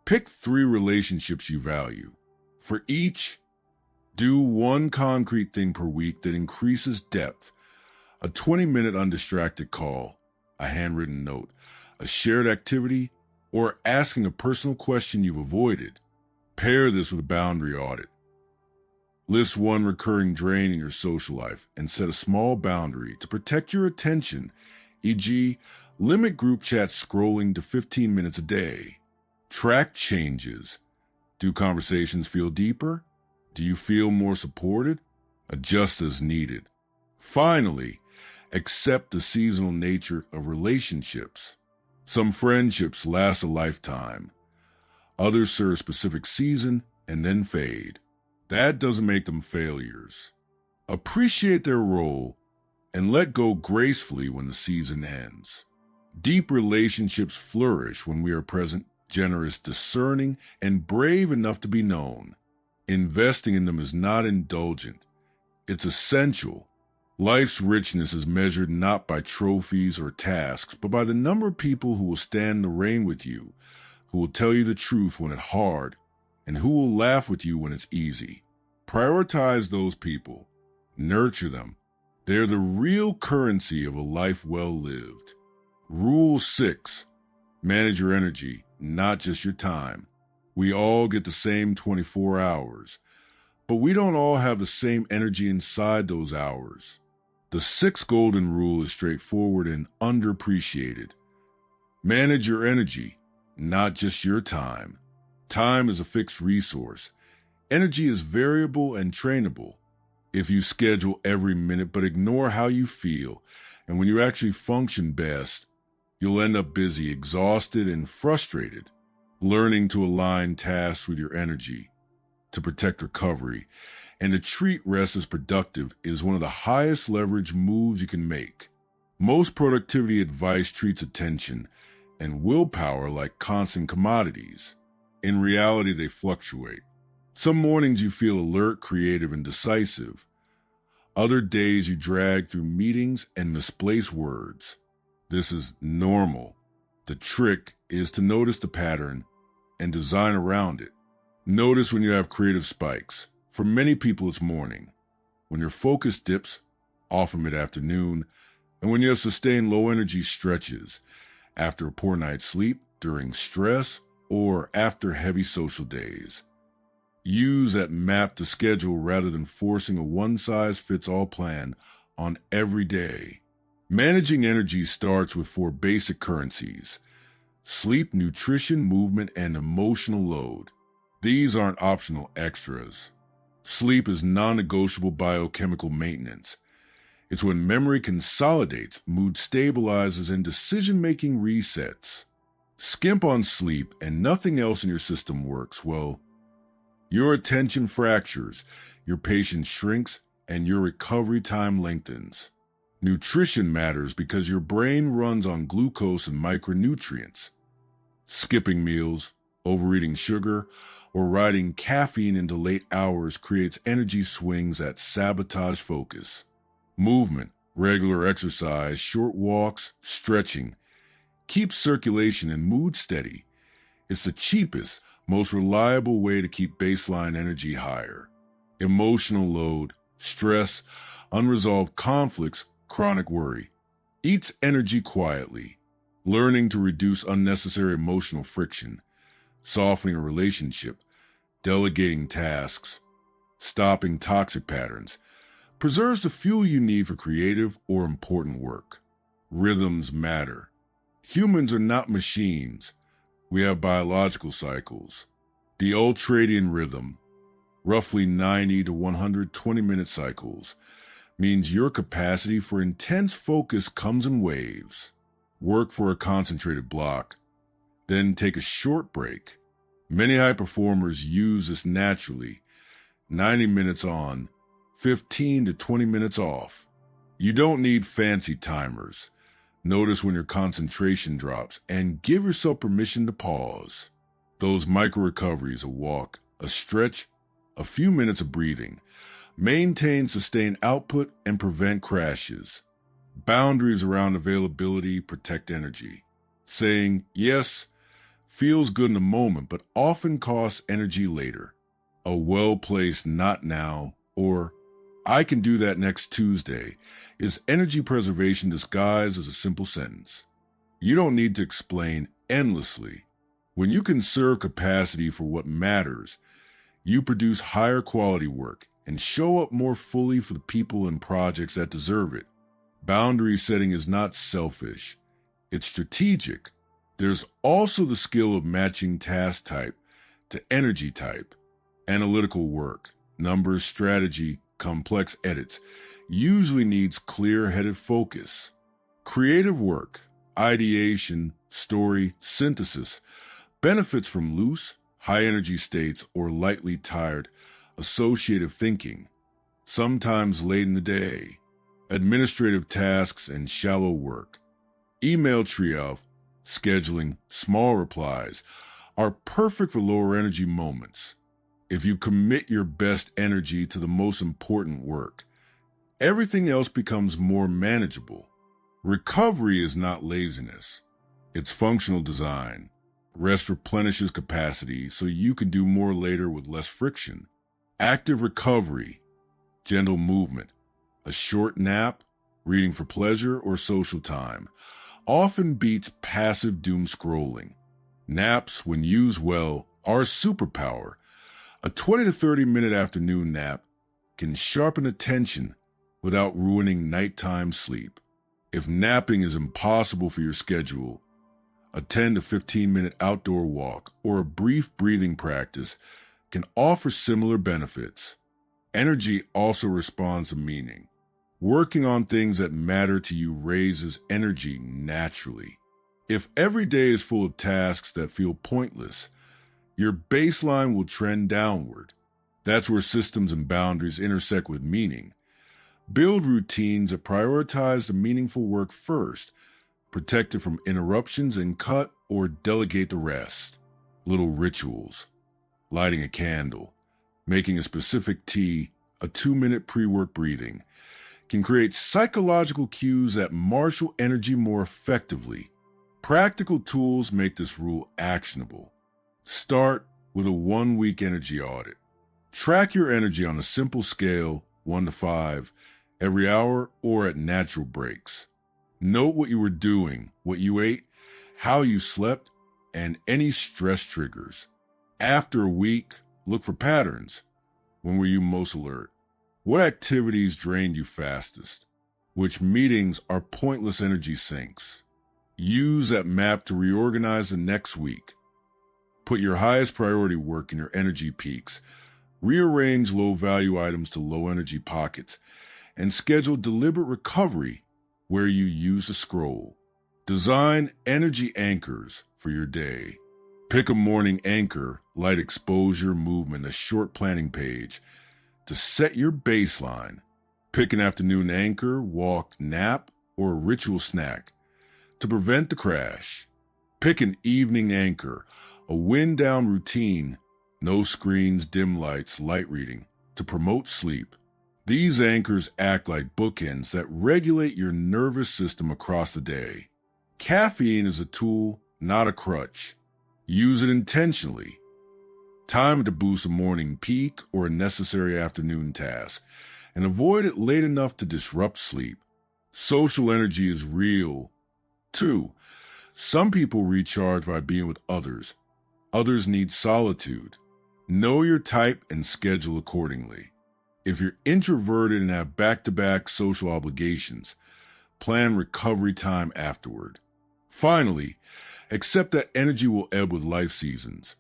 pick 3 relationships you value. For each, do one concrete thing per week that increases depth. A 20-minute undistracted call, a handwritten note, a shared activity, or asking a personal question you've avoided. Pair this with a boundary audit. List one recurring drain in your social life and set a small boundary to protect your attention, e.g., limit group chat scrolling to 15 minutes a day. Track changes. Do conversations feel deeper? Do you feel more supported? Adjust as needed. Finally, accept the seasonal nature of relationships. Some friendships last a lifetime. Others serve a specific season and then fade. That doesn't make them failures. Appreciate their role and let go gracefully when the season ends. Deep relationships flourish when we are present, generous, discerning, and brave enough to be known. Investing in them is not indulgent. It's essential. Life's richness is measured not by trophies or tasks, but by the number of people who will stand the rain with you, who will tell you the truth when it's hard, and who will laugh with you when it's easy. Prioritize those people. Nurture them. They're the real currency of a life well lived. Rule 6. Manage your energy, not just your time. We all get the same 24 hours, but we don't all have the same energy inside those hours. The 6th golden rule is straightforward and underappreciated. Manage your energy, not just your time. Time is a fixed resource. Energy is variable and trainable. If you schedule every minute but ignore how you feel, and when you actually function best, you'll end up busy, exhausted, and frustrated. Learning to align tasks with your energy, to protect recovery, and to treat rest as productive is one of the highest leverage moves you can make. Most productivity advice treats attention and willpower like constant commodities. In reality, they fluctuate. Some mornings you feel alert, creative, and decisive. Other days you drag through meetings and misplace words. This is normal. The trick is to notice the pattern and design around it. Notice when you have creative spikes. For many people, it's morning. When your focus dips, often mid-afternoon, and when you have sustained low-energy stretches, after a poor night's sleep, during stress, or after heavy social days. Use that map to schedule rather than forcing a one-size-fits-all plan on every day. Managing energy starts with 4 basic currencies: sleep, nutrition, movement, and emotional load. These aren't optional extras. Sleep is non-negotiable biochemical maintenance. It's when memory consolidates, mood stabilizes, and decision-making resets. Skimp on sleep and nothing else in your system works, well, your attention fractures, your patience shrinks, and your recovery time lengthens. Nutrition matters because your brain runs on glucose and micronutrients. Skipping meals, overeating sugar, or riding caffeine into late hours creates energy swings that sabotage focus. Movement, regular exercise, short walks, stretching, keeps circulation and mood steady. It's the cheapest, most reliable way to keep baseline energy higher. Emotional load, stress, unresolved conflicts, chronic worry. Eats energy quietly. Learning to reduce unnecessary emotional friction, softening a relationship, delegating tasks, stopping toxic patterns, preserves the fuel you need for creative or important work. Rhythms matter. Humans are not machines. We have biological cycles. The ultradian rhythm, roughly 90 to 120-minute cycles, means your capacity for intense focus comes in waves. Work for a concentrated block, then take a short break. Many high performers use this naturally. 90 minutes on, 15 to 20 minutes off. You don't need fancy timers. Notice when your concentration drops and give yourself permission to pause. Those micro recoveries, a walk, a stretch, a few minutes of breathing, maintain sustained output and prevent crashes. Boundaries around availability protect energy. Saying yes feels good in the moment, but often costs energy later. A well-placed "not now" or "I can do that next Tuesday" is energy preservation disguised as a simple sentence. You don't need to explain endlessly. When you conserve capacity for what matters, you produce higher quality work and show up more fully for the people and projects that deserve it. Boundary setting is not selfish, it's strategic. There's also the skill of matching task type to energy type. Analytical work, numbers, strategy, complex edits, usually needs clear-headed focus. Creative work, ideation, story, synthesis, benefits from loose, high-energy states or lightly tired, associative thinking, sometimes late in the day. Administrative tasks and shallow work, email triage, scheduling, small replies, are perfect for lower energy moments. If you commit your best energy to the most important work, everything else becomes more manageable. Recovery is not laziness. It's functional design. Rest replenishes capacity so you can do more later with less friction. Active recovery, gentle movement, a short nap, reading for pleasure or social time, often beats passive doom scrolling. Naps, when used well, are a superpower. A 20 to 30-minute afternoon nap can sharpen attention without ruining nighttime sleep. If napping is impossible for your schedule, a 10 to 15-minute outdoor walk or a brief breathing practice can offer similar benefits. Energy also responds to meaning. Working on things that matter to you raises energy naturally. If every day is full of tasks that feel pointless, your baseline will trend downward. That's where systems and boundaries intersect with meaning. Build routines that prioritize the meaningful work first, protect it from interruptions, and cut or delegate the rest. Little rituals, lighting a candle, making a specific tea, a 2-minute pre-work breathing, can create psychological cues that marshal energy more effectively. Practical tools make this rule actionable. Start with a 1-week energy audit. Track your energy on a simple scale, 1 to 5, every hour or at natural breaks. Note what you were doing, what you ate, how you slept, and any stress triggers. After a week, look for patterns. When were you most alert? What activities drained you fastest? Which meetings are pointless energy sinks? Use that map to reorganize the next week. Put your highest priority work in your energy peaks. Rearrange low-value items to low-energy pockets. And schedule deliberate recovery where you use a scroll. Design energy anchors for your day. Pick a morning anchor, light exposure, movement, a short planning page to set your baseline. Pick an afternoon anchor, walk, nap, or a ritual snack to prevent the crash. Pick an evening anchor, a wind-down routine, no screens, dim lights, light reading to promote sleep. These anchors act like bookends that regulate your nervous system across the day. Caffeine is a tool, not a crutch. Use it intentionally. Time it to boost a morning peak or a necessary afternoon task, and avoid it late enough to disrupt sleep. Social energy is real, too. Some people recharge by being with others. Others need solitude. Know your type and schedule accordingly. If you're introverted and have back-to-back social obligations, plan recovery time afterward. Finally, accept that energy will ebb with life seasons.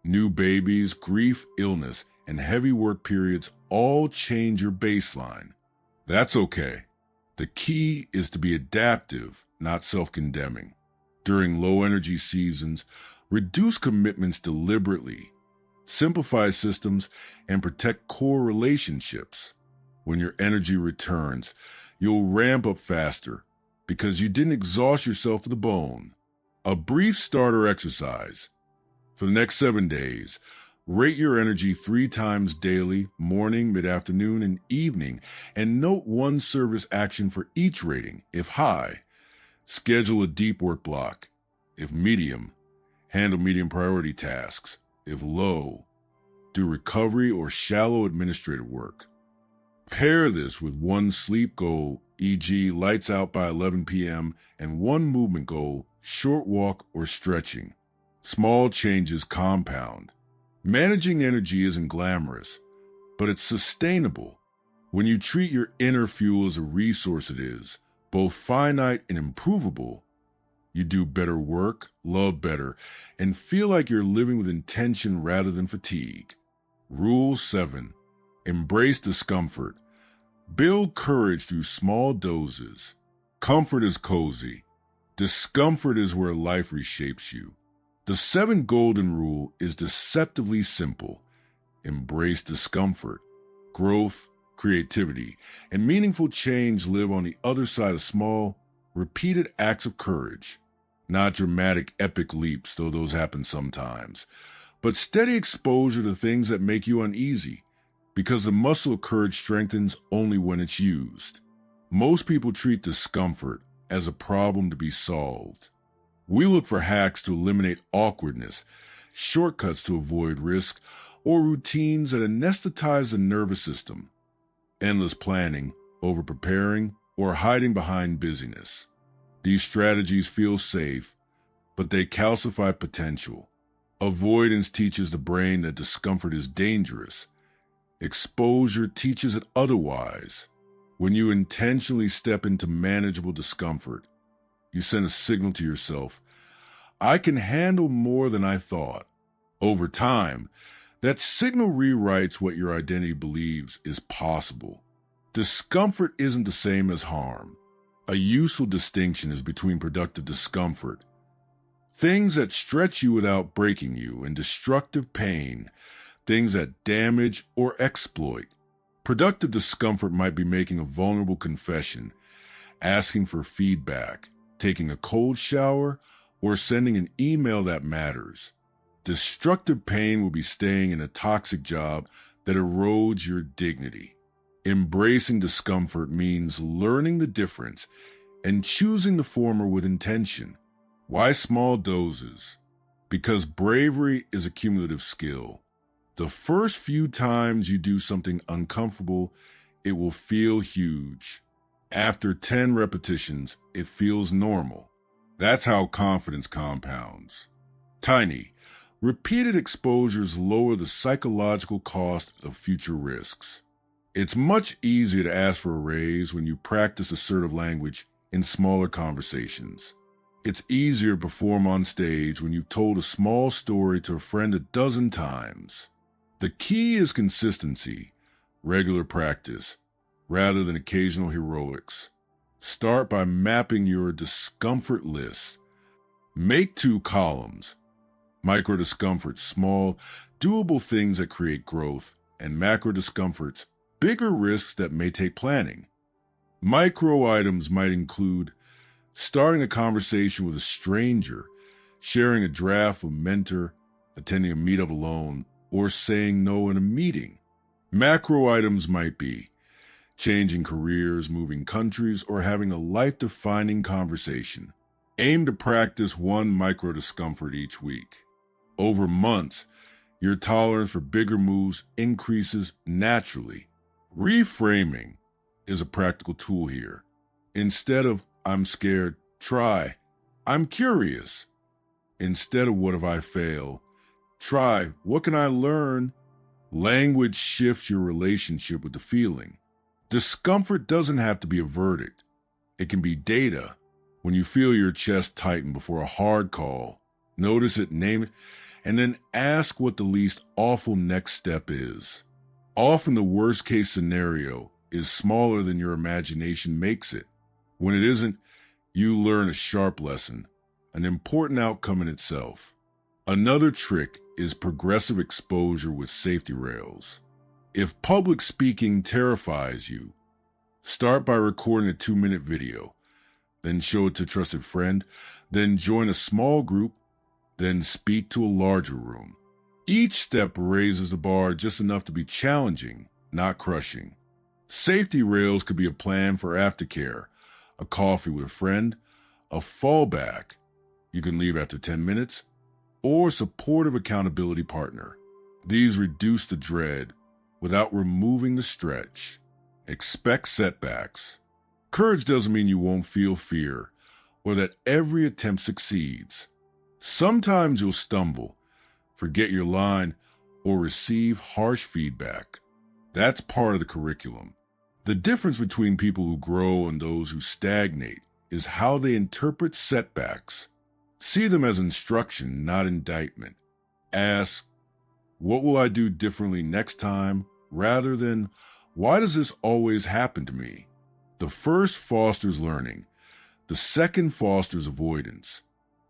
New babies, grief, illness, and heavy work periods all change your baseline. That's okay. The key is to be adaptive, not self-condemning. During low-energy seasons, reduce commitments deliberately. Simplify systems and protect core relationships. When your energy returns, you'll ramp up faster, because you didn't exhaust yourself to the bone. A brief starter exercise. For the next 7 days, rate your energy 3 times daily, morning, mid-afternoon, and evening, and note one service action for each rating. If high, schedule a deep work block. If medium, handle medium priority tasks. If low, do recovery or shallow administrative work. Pair this with one sleep goal, e.g. lights out by 11 p.m., and one movement goal, short walk or stretching. Small changes compound. Managing energy isn't glamorous, but it's sustainable. When you treat your inner fuel as a resource it is, both finite and improvable, you do better work, love better, and feel like you're living with intention rather than fatigue. Rule 7. Embrace discomfort. Build courage through small doses. Comfort is cozy. Discomfort is where life reshapes you. The 7 golden rule is deceptively simple. Embrace discomfort. Growth, creativity, and meaningful change live on the other side of small, repeated acts of courage. Not dramatic, epic leaps, though those happen sometimes, but steady exposure to things that make you uneasy, because the muscle of courage strengthens only when it's used. Most people treat discomfort as a problem to be solved. We look for hacks to eliminate awkwardness, shortcuts to avoid risk, or routines that anesthetize the nervous system. Endless planning, over-preparing, or hiding behind busyness. These strategies feel safe, but they calcify potential. Avoidance teaches the brain that discomfort is dangerous. Exposure teaches it otherwise. When you intentionally step into manageable discomfort, you send a signal to yourself, I can handle more than I thought. Over time, that signal rewrites what your identity believes is possible. Discomfort isn't the same as harm. A useful distinction is between productive discomfort, things that stretch you without breaking you, and destructive pain, things that damage or exploit. Productive discomfort might be making a vulnerable confession, asking for feedback, taking a cold shower, or sending an email that matters. Destructive pain will be staying in a toxic job that erodes your dignity. Embracing discomfort means learning the difference and choosing the former with intention. Why small doses? Because bravery is a cumulative skill. The first few times you do something uncomfortable, it will feel huge. After 10 repetitions, it feels normal. That's how confidence compounds. Tiny, repeated exposures lower the psychological cost of future risks. It's much easier to ask for a raise when you practice assertive language in smaller conversations. It's easier to perform on stage when you've told a small story to a friend 12 times. The key is consistency, regular practice, rather than occasional heroics. Start by mapping your discomfort list. Make 2 columns. Micro discomforts, small, doable things that create growth, and macro discomforts, bigger risks that may take planning. Micro items might include starting a conversation with a stranger, sharing a draft with a mentor, attending a meetup alone, or saying no in a meeting. Macro items might be changing careers, moving countries, or having a life-defining conversation. Aim to practice 1 micro discomfort each week. Over months, your tolerance for bigger moves increases naturally. Reframing is a practical tool here. Instead of, I'm scared, try, I'm curious. Instead of, what if I fail, try, what can I learn? Language shifts your relationship with the feeling. Discomfort doesn't have to be a verdict. It can be data. When you feel your chest tighten before a hard call, notice it, name it, and then ask what the least awful next step is. Often the worst case scenario is smaller than your imagination makes it. When it isn't, you learn a sharp lesson, an important outcome in itself. Another trick is progressive exposure with safety rails. If public speaking terrifies you, start by recording a 2-minute video. then show it to a trusted friend, then join a small group, then speak to a larger room. Each step raises the bar just enough to be challenging, not crushing. Safety rails could be a plan for aftercare, a coffee with a friend, a fallback you can leave after 10 minutes, or a supportive accountability partner. These reduce the dread without removing the stretch. Expect setbacks. Courage doesn't mean you won't feel fear or that every attempt succeeds. Sometimes you'll stumble, forget your line, or receive harsh feedback. That's part of the curriculum. The difference between people who grow and those who stagnate is how they interpret setbacks. See them as instruction, not indictment. Ask, what will I do differently next time, rather than, why does this always happen to me? The first fosters learning. The second fosters avoidance.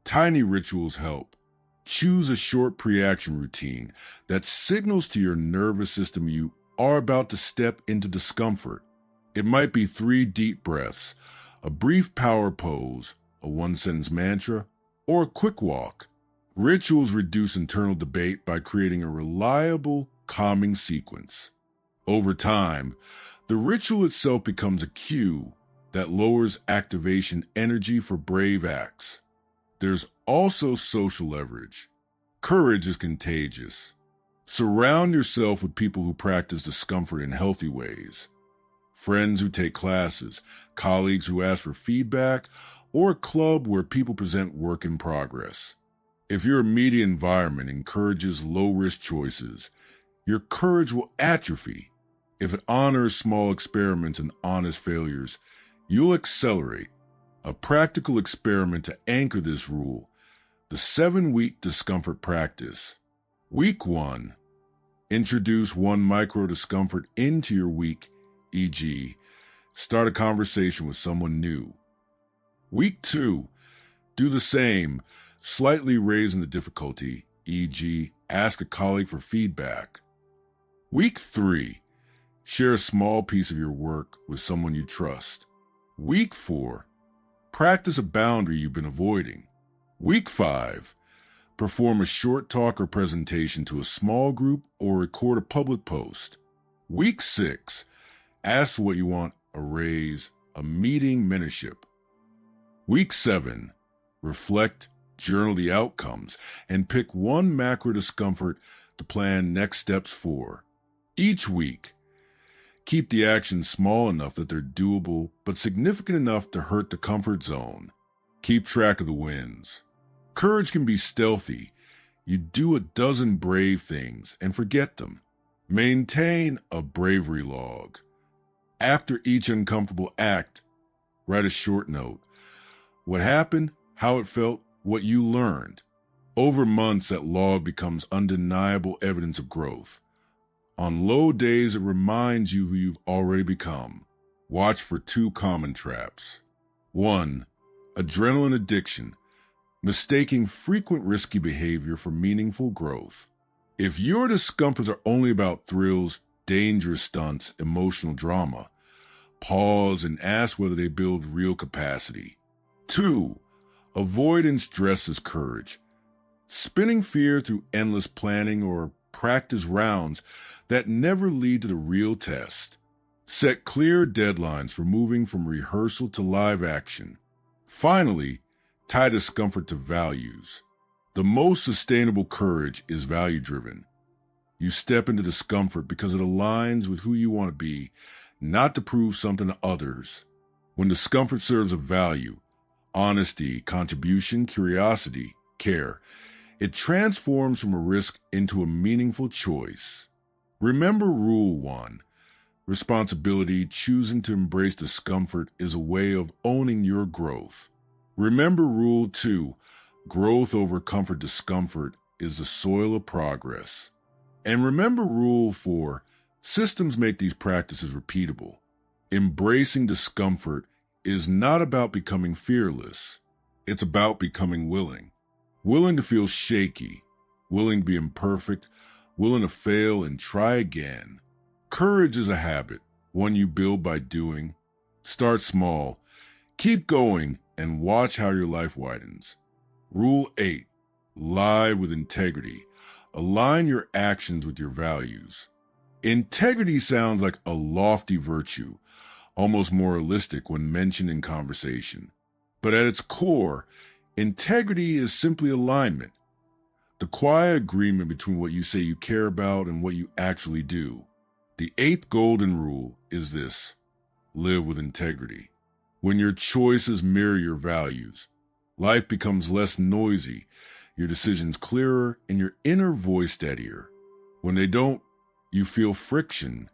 Tiny rituals help. Choose a short pre-action routine that signals to your nervous system you are about to step into discomfort. It might be 3 deep breaths, a brief power pose, a one-sentence mantra, or a quick walk. Rituals reduce internal debate by creating a reliable, calming sequence. Over time, the ritual itself becomes a cue that lowers activation energy for brave acts. There's also social leverage. Courage is contagious. Surround yourself with people who practice discomfort in healthy ways. Friends who take classes, colleagues who ask for feedback, or a club where people present work in progress. If your immediate environment encourages low-risk choices, your courage will atrophy. If it honors small experiments and honest failures, you'll accelerate. A practical experiment to anchor this rule: the 7-week discomfort practice. Week 1. Introduce one micro discomfort into your week, e.g., start a conversation with someone new. Week 2. Do the same, slightly raising the difficulty, e.g., ask a colleague for feedback. Week 3. Share a small piece of your work with someone you trust. Week 4. Practice a boundary you've been avoiding. Week 5. Perform a short talk or presentation to a small group or record a public post. Week 6. Ask what you want: a raise, a meeting, mentorship. Week 7. Reflect, journal the outcomes, and pick one macro discomfort to plan next steps for. Each week, keep the actions small enough that they're doable, but significant enough to hurt the comfort zone. Keep track of the wins. Courage can be stealthy. You do a dozen brave things and forget them. Maintain a bravery log. After each uncomfortable act, write a short note. What happened, how it felt, what you learned. Over months, that log becomes undeniable evidence of growth. On low days, it reminds you who you've already become. Watch for 2 common traps. 1. Adrenaline addiction. Mistaking frequent risky behavior for meaningful growth. If your discomforts are only about thrills, dangerous stunts, emotional drama, pause and ask whether they build real capacity. 2. Avoidance dresses courage. Spinning fear through endless planning or practice rounds that never lead to the real test. Set clear deadlines for moving from rehearsal to live action. Finally, tie discomfort to values. The most sustainable courage is value-driven. You step into discomfort because it aligns with who you want to be, not to prove something to others. When discomfort serves a value, honesty, contribution, curiosity, care, it transforms from a risk into a meaningful choice. Remember Rule 1. Responsibility: choosing to embrace discomfort is a way of owning your growth. Remember Rule 2. Growth over comfort. Discomfort is the soil of progress. And remember Rule 4. Systems make these practices repeatable. Embracing discomfort is not about becoming fearless. It's about becoming willing. Willing to feel shaky, willing to be imperfect, willing to fail and try again. Courage is a habit, one you build by doing. Start small. Keep going and watch how your life widens. Rule 8. Live with integrity. Align your actions with your values. Integrity sounds like a lofty virtue, almost moralistic when mentioned in conversation. But at its core, integrity is simply alignment, the quiet agreement between what you say you care about and what you actually do. The 8th golden rule is this: live with integrity. When your choices mirror your values, life becomes less noisy, your decisions clearer, and your inner voice steadier. When they don't, you feel friction,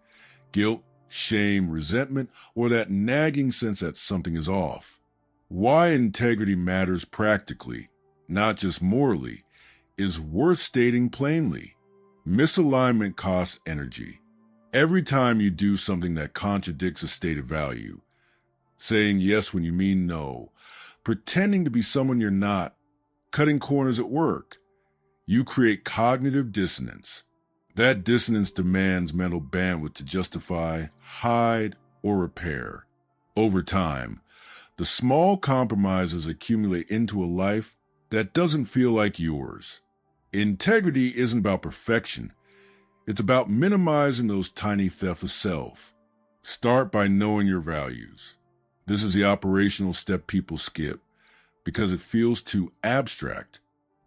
guilt, shame, resentment, or that nagging sense that something is off. Why integrity matters practically, not just morally, is worth stating plainly. Misalignment costs energy. Every time you do something that contradicts a stated value, saying yes when you mean no, pretending to be someone you're not, cutting corners at work, you create cognitive dissonance. That dissonance demands mental bandwidth to justify, hide, or repair. Over time, the small compromises accumulate into a life that doesn't feel like yours. Integrity isn't about perfection. It's about minimizing those tiny thefts of self. Start by knowing your values. This is the operational step people skip because it feels too abstract.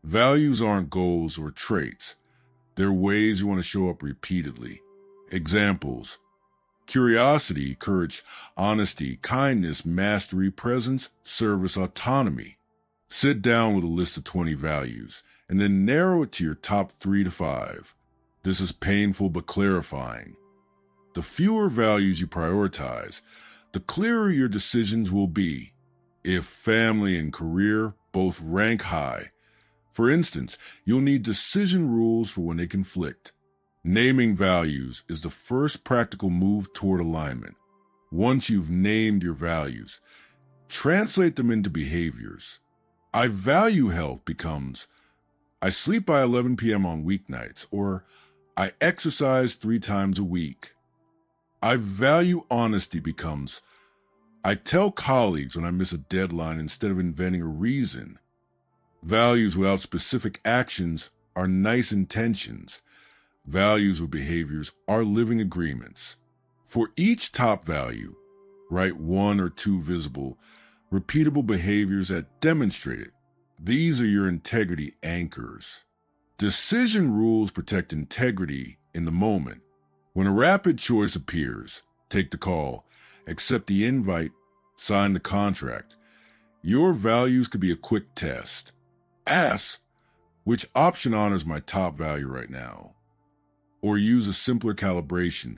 Values aren't goals or traits. They're ways you want to show up repeatedly. Examples: curiosity, courage, honesty, kindness, mastery, presence, service, autonomy. Sit down with a list of 20 values and then narrow it to your top 3 to 5. This is painful but clarifying. The fewer values you prioritize, the clearer your decisions will be. If family and career both rank high, for instance, you'll need decision rules for when they conflict. Naming values is the first practical move toward alignment. Once you've named your values, translate them into behaviors. I value health becomes, I sleep by 11 p.m. on weeknights, or I exercise 3 times a week. I value honesty becomes, I tell colleagues when I miss a deadline instead of inventing a reason. Values without specific actions are nice intentions. Values with behaviors are living agreements. For each top value, write 1 or 2 visible, repeatable behaviors that demonstrate it. These are your integrity anchors. Decision rules protect integrity in the moment. When a rapid choice appears, take the call, accept the invite, sign the contract. Your values could be a quick test. Ask, which option honors my top value right now? Or use a simpler calibration.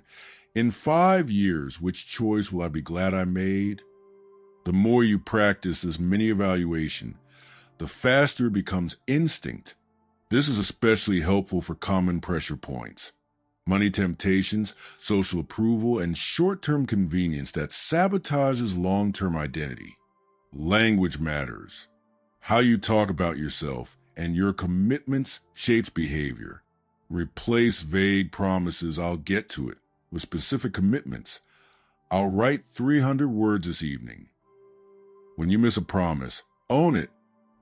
In 5 years, which choice will I be glad I made? The more you practice this mini evaluation, the faster it becomes instinct. This is especially helpful for common pressure points: money temptations, social approval, and short-term convenience that sabotages long-term identity. Language matters. How you talk about yourself and your commitments shapes behavior. Replace vague promises, "I'll get to it," with specific commitments. "I'll write 300 words this evening." When you miss a promise, own it.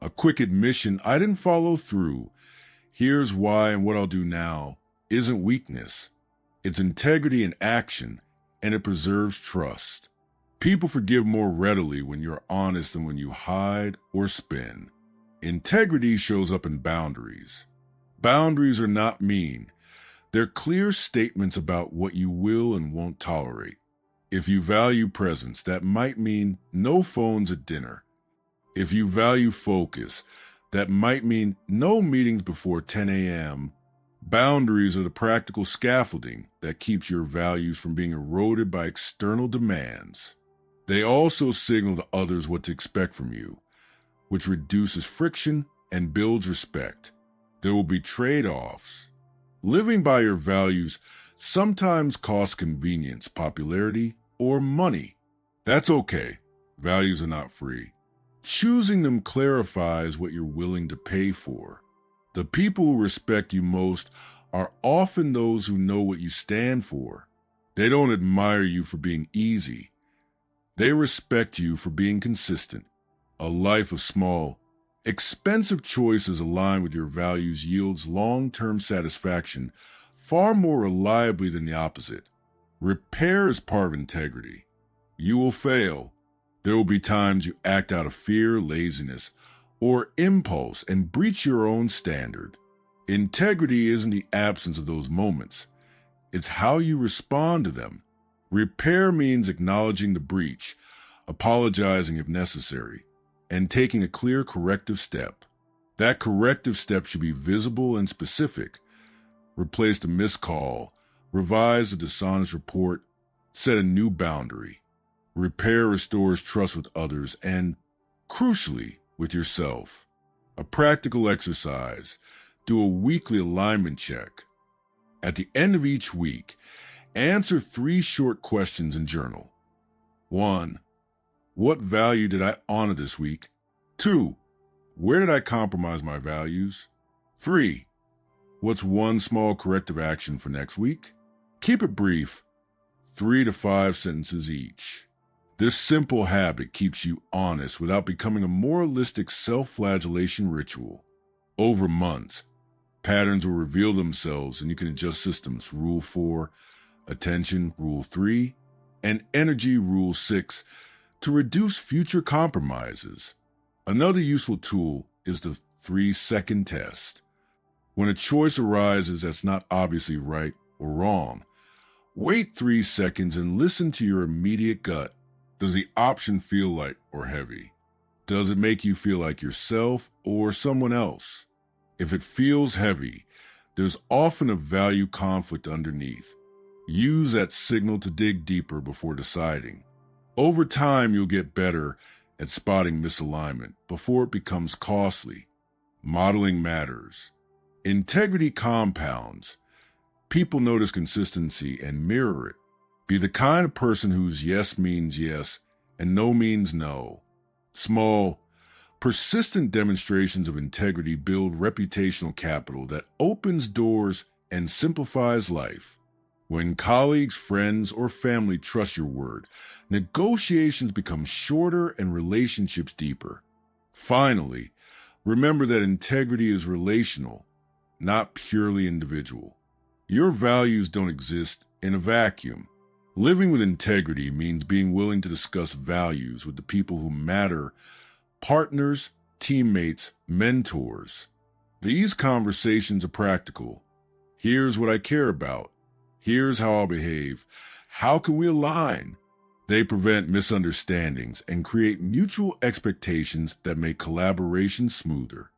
A quick admission, "I didn't follow through. Here's why and what I'll do now," isn't weakness. It's integrity in action, and it preserves trust. People forgive more readily when you're honest than when you hide or spin. Integrity shows up in boundaries. Boundaries are not mean. They're clear statements about what you will and won't tolerate. If you value presence, that might mean no phones at dinner. If you value focus, that might mean no meetings before 10 a.m. Boundaries are the practical scaffolding that keeps your values from being eroded by external demands. They also signal to others what to expect from you, which reduces friction and builds respect. There will be trade-offs. Living by your values sometimes costs convenience, popularity, or money. That's okay. Values are not free. Choosing them clarifies what you're willing to pay for. The people who respect you most are often those who know what you stand for. They don't admire you for being easy. They respect you for being consistent. A life of small, expensive choices aligned with your values yields long-term satisfaction far more reliably than the opposite. Repair is part of integrity. You will fail. There will be times you act out of fear, laziness, or impulse and breach your own standard. Integrity isn't the absence of those moments. It's how you respond to them. Repair means acknowledging the breach, apologizing if necessary, and taking a clear corrective step. That corrective step should be visible and specific. Replace the missed call, revise the dishonest report, set a new boundary. Repair restores trust with others and, crucially, with yourself. A practical exercise. Do a weekly alignment check. At the end of each week, answer 3 short questions and journal. 1. What value did I honor this week? 2. Where did I compromise my values? 3. What's one small corrective action for next week? Keep it brief, 3 to 5 sentences each. This simple habit keeps you honest without becoming a moralistic self-flagellation ritual. Over months, patterns will reveal themselves and you can adjust systems. Rule 4, attention, Rule 3, and energy, Rule 6, to reduce future compromises. Another useful tool is the 3-second test. When a choice arises that's not obviously right or wrong, wait 3 seconds and listen to your immediate gut. Does the option feel light or heavy? Does it make you feel like yourself or someone else? If it feels heavy, there's often a value conflict underneath. Use that signal to dig deeper before deciding. Over time, you'll get better at spotting misalignment before it becomes costly. Modeling matters. Integrity compounds. People notice consistency and mirror it. Be the kind of person whose yes means yes and no means no. Small, persistent demonstrations of integrity build reputational capital that opens doors and simplifies life. When colleagues, friends, or family trust your word, negotiations become shorter and relationships deeper. Finally, remember that integrity is relational, not purely individual. Your values don't exist in a vacuum. Living with integrity means being willing to discuss values with the people who matter, partners, teammates, mentors. These conversations are practical. Here's what I care about. Here's how I'll behave. How can we align? They prevent misunderstandings and create mutual expectations that make collaboration smoother.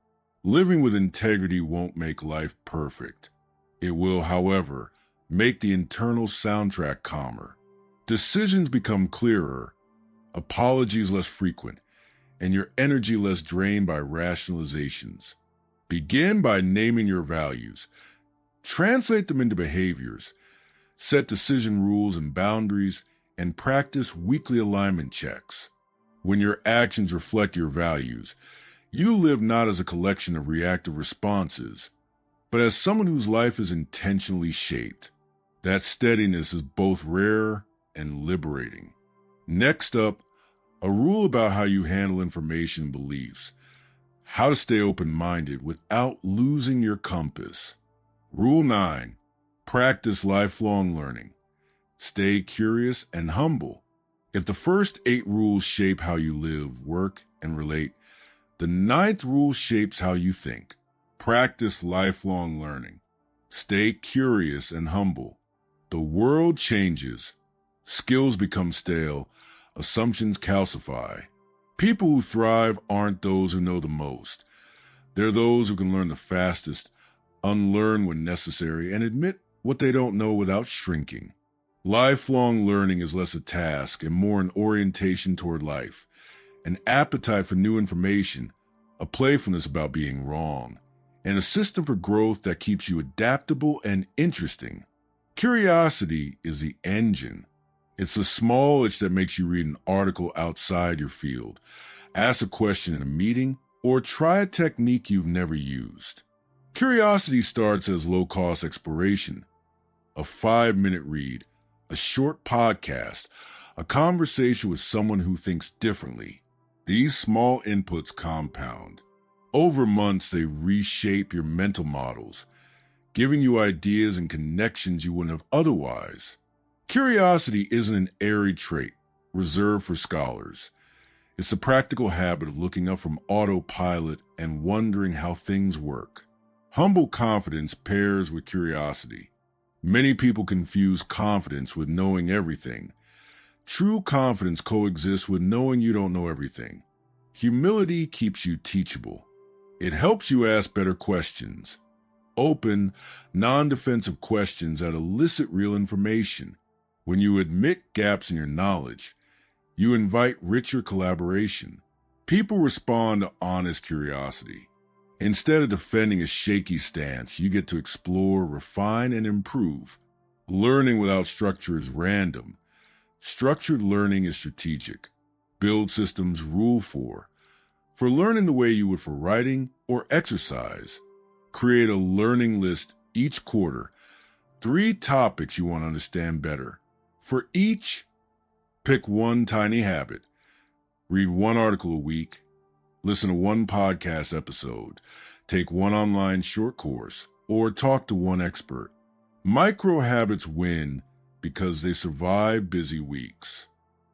Living with integrity won't make life perfect. It will, however, make the internal soundtrack calmer. Decisions become clearer, apologies less frequent, and your energy less drained by rationalizations. Begin by naming your values. Translate them into behaviors. Set decision rules and boundaries, and practice weekly alignment checks. When your actions reflect your values, you live not as a collection of reactive responses, but as someone whose life is intentionally shaped. That steadiness is both rare and liberating. Next up, a rule about how you handle information and beliefs. How to stay open-minded without losing your compass. Rule 9, practice lifelong learning. Stay curious and humble. If the first 8 rules shape how you live, work, and relate, the 9th rule shapes how you think. Practice lifelong learning. Stay curious and humble. The world changes. Skills become stale. Assumptions calcify. People who thrive aren't those who know the most. They're those who can learn the fastest, unlearn when necessary, and admit what they don't know without shrinking. Lifelong learning is less a task and more an orientation toward life, an appetite for new information, a playfulness about being wrong, and a system for growth that keeps you adaptable and interesting. Curiosity is the engine. It's the small itch that makes you read an article outside your field, ask a question in a meeting, or try a technique you've never used. Curiosity starts as low-cost exploration. A 5-minute read, a short podcast, a conversation with someone who thinks differently. These small inputs compound. Over months, they reshape your mental models, giving you ideas and connections you wouldn't have otherwise. Curiosity isn't an airy trait reserved for scholars. It's the practical habit of looking up from autopilot and wondering how things work. Humble confidence pairs with curiosity. Many people confuse confidence with knowing everything. True confidence coexists with knowing you don't know everything. Humility keeps you teachable. It helps you ask better questions. Open, non-defensive questions that elicit real information. When you admit gaps in your knowledge, you invite richer collaboration. People respond to honest curiosity. Instead of defending a shaky stance, you get to explore, refine, and improve. Learning without structure is random. Structured learning is strategic. Build systems rule for learning the way you would for writing or exercise. Create a learning list each quarter. 3 topics you want to understand better. For each, pick one tiny habit. Read 1 article a week. Listen to 1 podcast episode. Take 1 online short course. Or talk to 1 expert. Micro habits win because they survive busy weeks.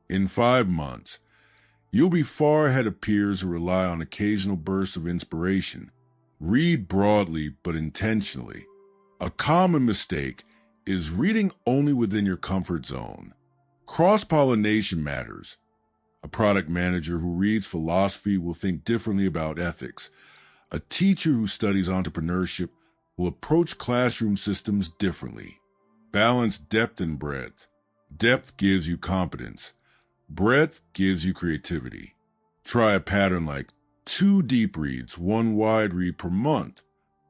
In 5 months, you'll be far ahead of peers who rely on occasional bursts of inspiration. Read broadly but intentionally. A common mistake is reading only within your comfort zone. Cross-pollination matters. A product manager who reads philosophy will think differently about ethics. A teacher who studies entrepreneurship will approach classroom systems differently. Balance depth and breadth. Depth gives you competence. Breadth gives you creativity. Try a pattern like 2 deep reads, 1 wide read per month,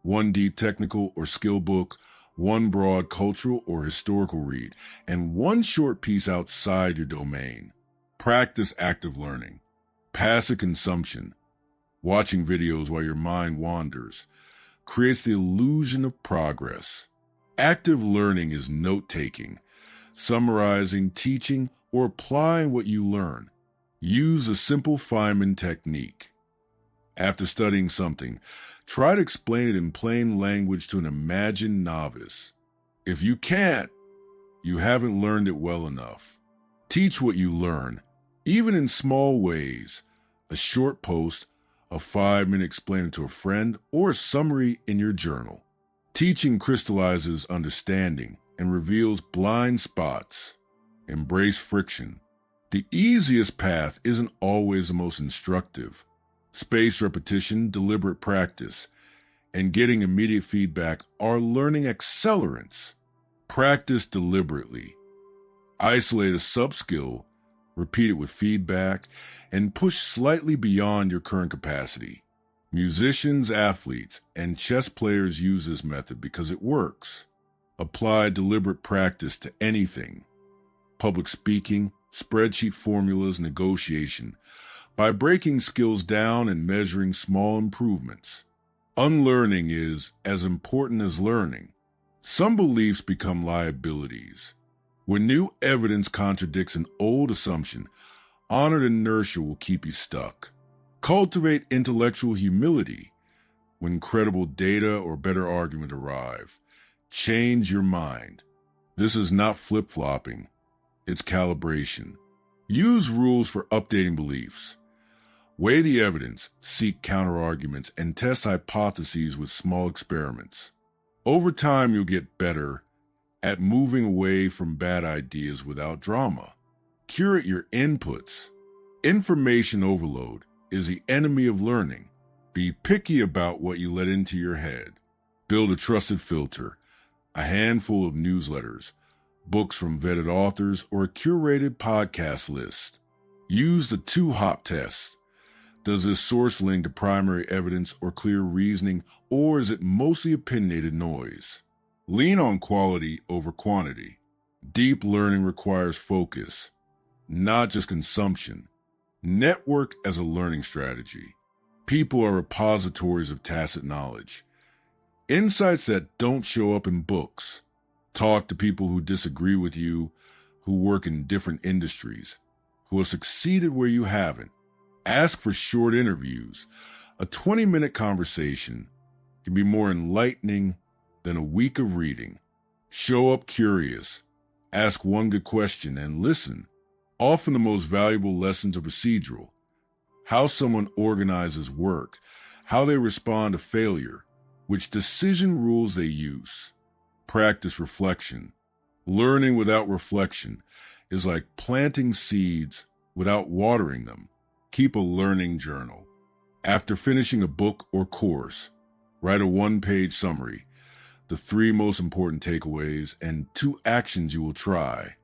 1 deep technical or skill book, 1 broad cultural or historical read, and 1 short piece outside your domain. Practice active learning. Passive consumption, watching videos while your mind wanders, creates the illusion of progress. Active learning is note-taking, summarizing, teaching, or applying what you learn. Use a simple Feynman technique. After studying something, try to explain it in plain language to an imagined novice. If you can't, you haven't learned it well enough. Teach what you learn, even in small ways. A short post, a 5-minute explainer to a friend, or a summary in your journal. Teaching crystallizes understanding and reveals blind spots. Embrace friction. The easiest path isn't always the most instructive. Spaced repetition, deliberate practice, and getting immediate feedback are learning accelerants. Practice deliberately. Isolate a sub-skill, repeat it with feedback, and push slightly beyond your current capacity. Musicians, athletes, and chess players use this method because it works. Apply deliberate practice to anything. Public speaking, spreadsheet formulas, negotiation, by breaking skills down and measuring small improvements. Unlearning is as important as learning. Some beliefs become liabilities. When new evidence contradicts an old assumption, honored inertia will keep you stuck. Cultivate intellectual humility. When credible data or better argument arrive, change your mind. This is not flip-flopping. It's calibration. Use rules for updating beliefs. Weigh the evidence, seek counterarguments, and test hypotheses with small experiments. Over time, you'll get better at moving away from bad ideas without drama. Curate your inputs. Information overload is the enemy of learning. Be picky about what you let into your head. Build a trusted filter, a handful of newsletters, books from vetted authors, or a curated podcast list. Use the 2-hop test. Does this source link to primary evidence or clear reasoning, or is it mostly opinionated noise? Lean on quality over quantity. Deep learning requires focus, not just consumption. Network as a learning strategy. People are repositories of tacit knowledge. Insights that don't show up in books. Talk to people who disagree with you, who work in different industries, who have succeeded where you haven't. Ask for short interviews. A 20-minute conversation can be more enlightening than a week of reading. Show up curious. Ask one good question and listen. Often the most valuable lessons are procedural. How someone organizes work, how they respond to failure, which decision rules they use. Practice reflection. Learning without reflection is like planting seeds without watering them. Keep a learning journal. After finishing a book or course, write a one-page summary, the 3 most important takeaways, and 2 actions you will try.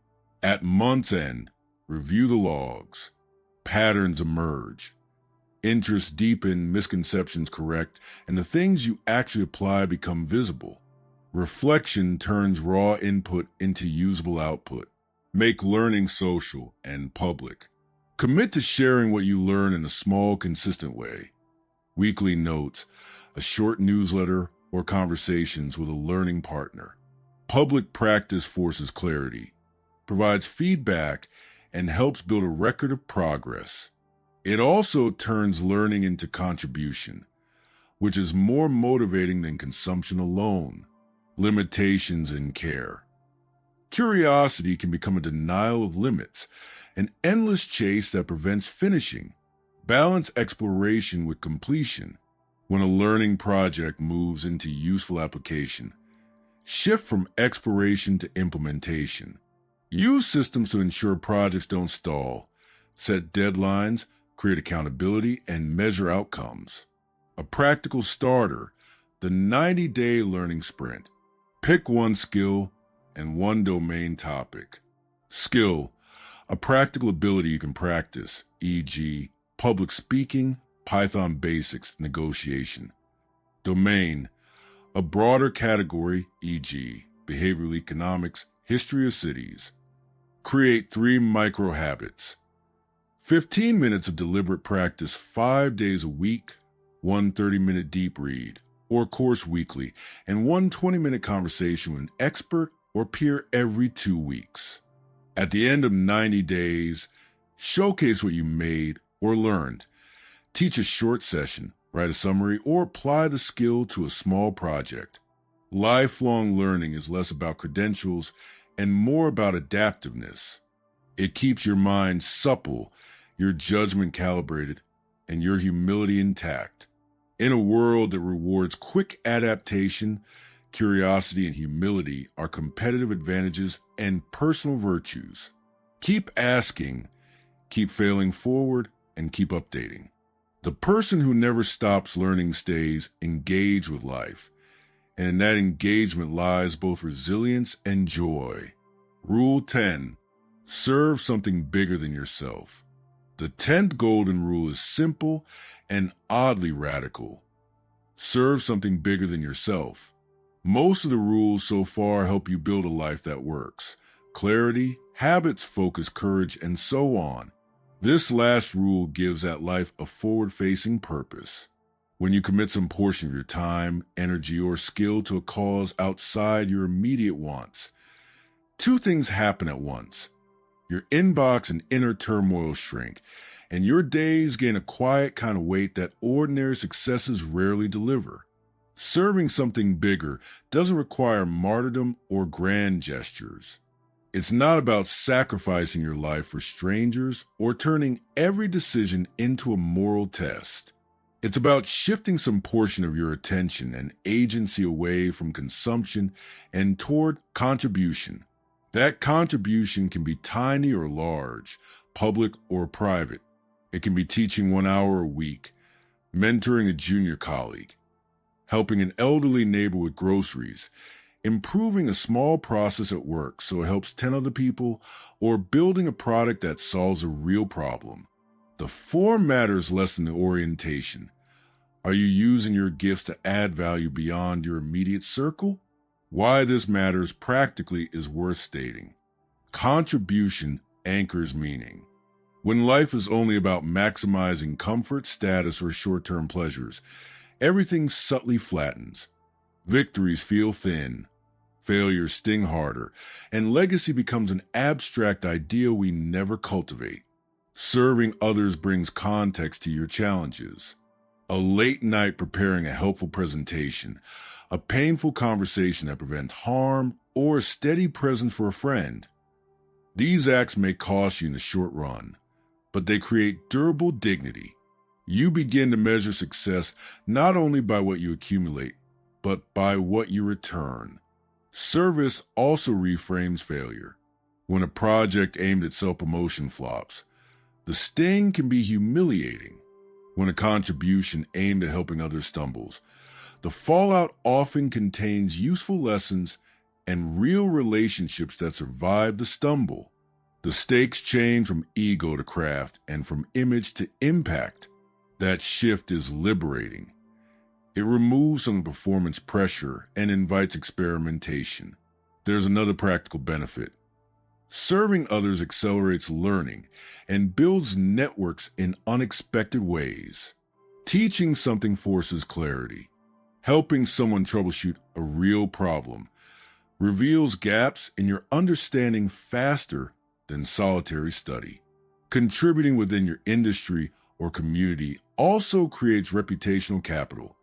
At month's end, review the logs. Patterns emerge. Interests deepen, misconceptions correct, and the things you actually apply become visible. Reflection turns raw input into usable output. Make learning social and public. Commit to sharing what you learn in a small, consistent way. Weekly notes, a short newsletter, or conversations with a learning partner. Public practice forces clarity, provides feedback, and helps build a record of progress. It also turns learning into contribution, which is more motivating than consumption alone. Limitations in care. Curiosity can become a denial of limits, an endless chase that prevents finishing. Balance exploration with completion. When a learning project moves into useful application, shift from exploration to implementation. Use systems to ensure projects don't stall. Set deadlines, create accountability, and measure outcomes. A practical starter, the 90-day learning sprint. Pick one skill and one domain topic. Skill, a practical ability you can practice, e.g., public speaking, Python basics, negotiation. Domain, a broader category, e.g., behavioral economics, history of cities. Create 3 micro habits. 15 minutes of deliberate practice 5 days a week, 1 30-minute deep read or course weekly, and 1 20-minute conversation with an expert or peer every 2 weeks. At the end of 90 days, showcase what you made or learned. Teach a short session, write a summary, or apply the skill to a small project. Lifelong learning is less about credentials and more about adaptiveness. It keeps your mind supple, your judgment calibrated, and your humility intact. In a world that rewards quick adaptation, curiosity and humility are competitive advantages and personal virtues. Keep asking, keep failing forward, and keep updating. The person who never stops learning stays engaged with life, and in that engagement lies both resilience and joy. Rule 10. Serve something bigger than yourself. The 10th golden rule is simple and oddly radical. Serve something bigger than yourself. Most of the rules so far help you build a life that works. Clarity, habits, focus, courage, and so on. This last rule gives that life a forward-facing purpose. When you commit some portion of your time, energy, or skill to a cause outside your immediate wants, 2 things happen at once. Your inbox and inner turmoil shrink, and your days gain a quiet kind of weight that ordinary successes rarely deliver. Serving something bigger doesn't require martyrdom or grand gestures. It's not about sacrificing your life for strangers or turning every decision into a moral test. It's about shifting some portion of your attention and agency away from consumption and toward contribution. That contribution can be tiny or large, public or private. It can be teaching 1 hour a week, mentoring a junior colleague, helping an elderly neighbor with groceries, improving a small process at work so it helps 10 other people, or building a product that solves a real problem. The form matters less than the orientation. Are you using your gifts to add value beyond your immediate circle? Why this matters practically is worth stating. Contribution anchors meaning. When life is only about maximizing comfort, status, or short-term pleasures, everything subtly flattens. Victories feel thin. Failures sting harder, and legacy becomes an abstract idea we never cultivate. Serving others brings context to your challenges. A late night preparing a helpful presentation, a painful conversation that prevents harm, or a steady presence for a friend. These acts may cost you in the short run, but they create durable dignity. You begin to measure success not only by what you accumulate, but by what you return. Service also reframes failure. When a project aimed at self-promotion flops, the sting can be humiliating. When a contribution aimed at helping others stumbles, the fallout often contains useful lessons and real relationships that survive the stumble. The stakes change from ego to craft and from image to impact. That shift is liberating. It removes some performance pressure and invites experimentation. There's another practical benefit. Serving others accelerates learning and builds networks in unexpected ways. Teaching something forces clarity. Helping someone troubleshoot a real problem reveals gaps in your understanding faster than solitary study. Contributing within your industry or community also creates reputational capital,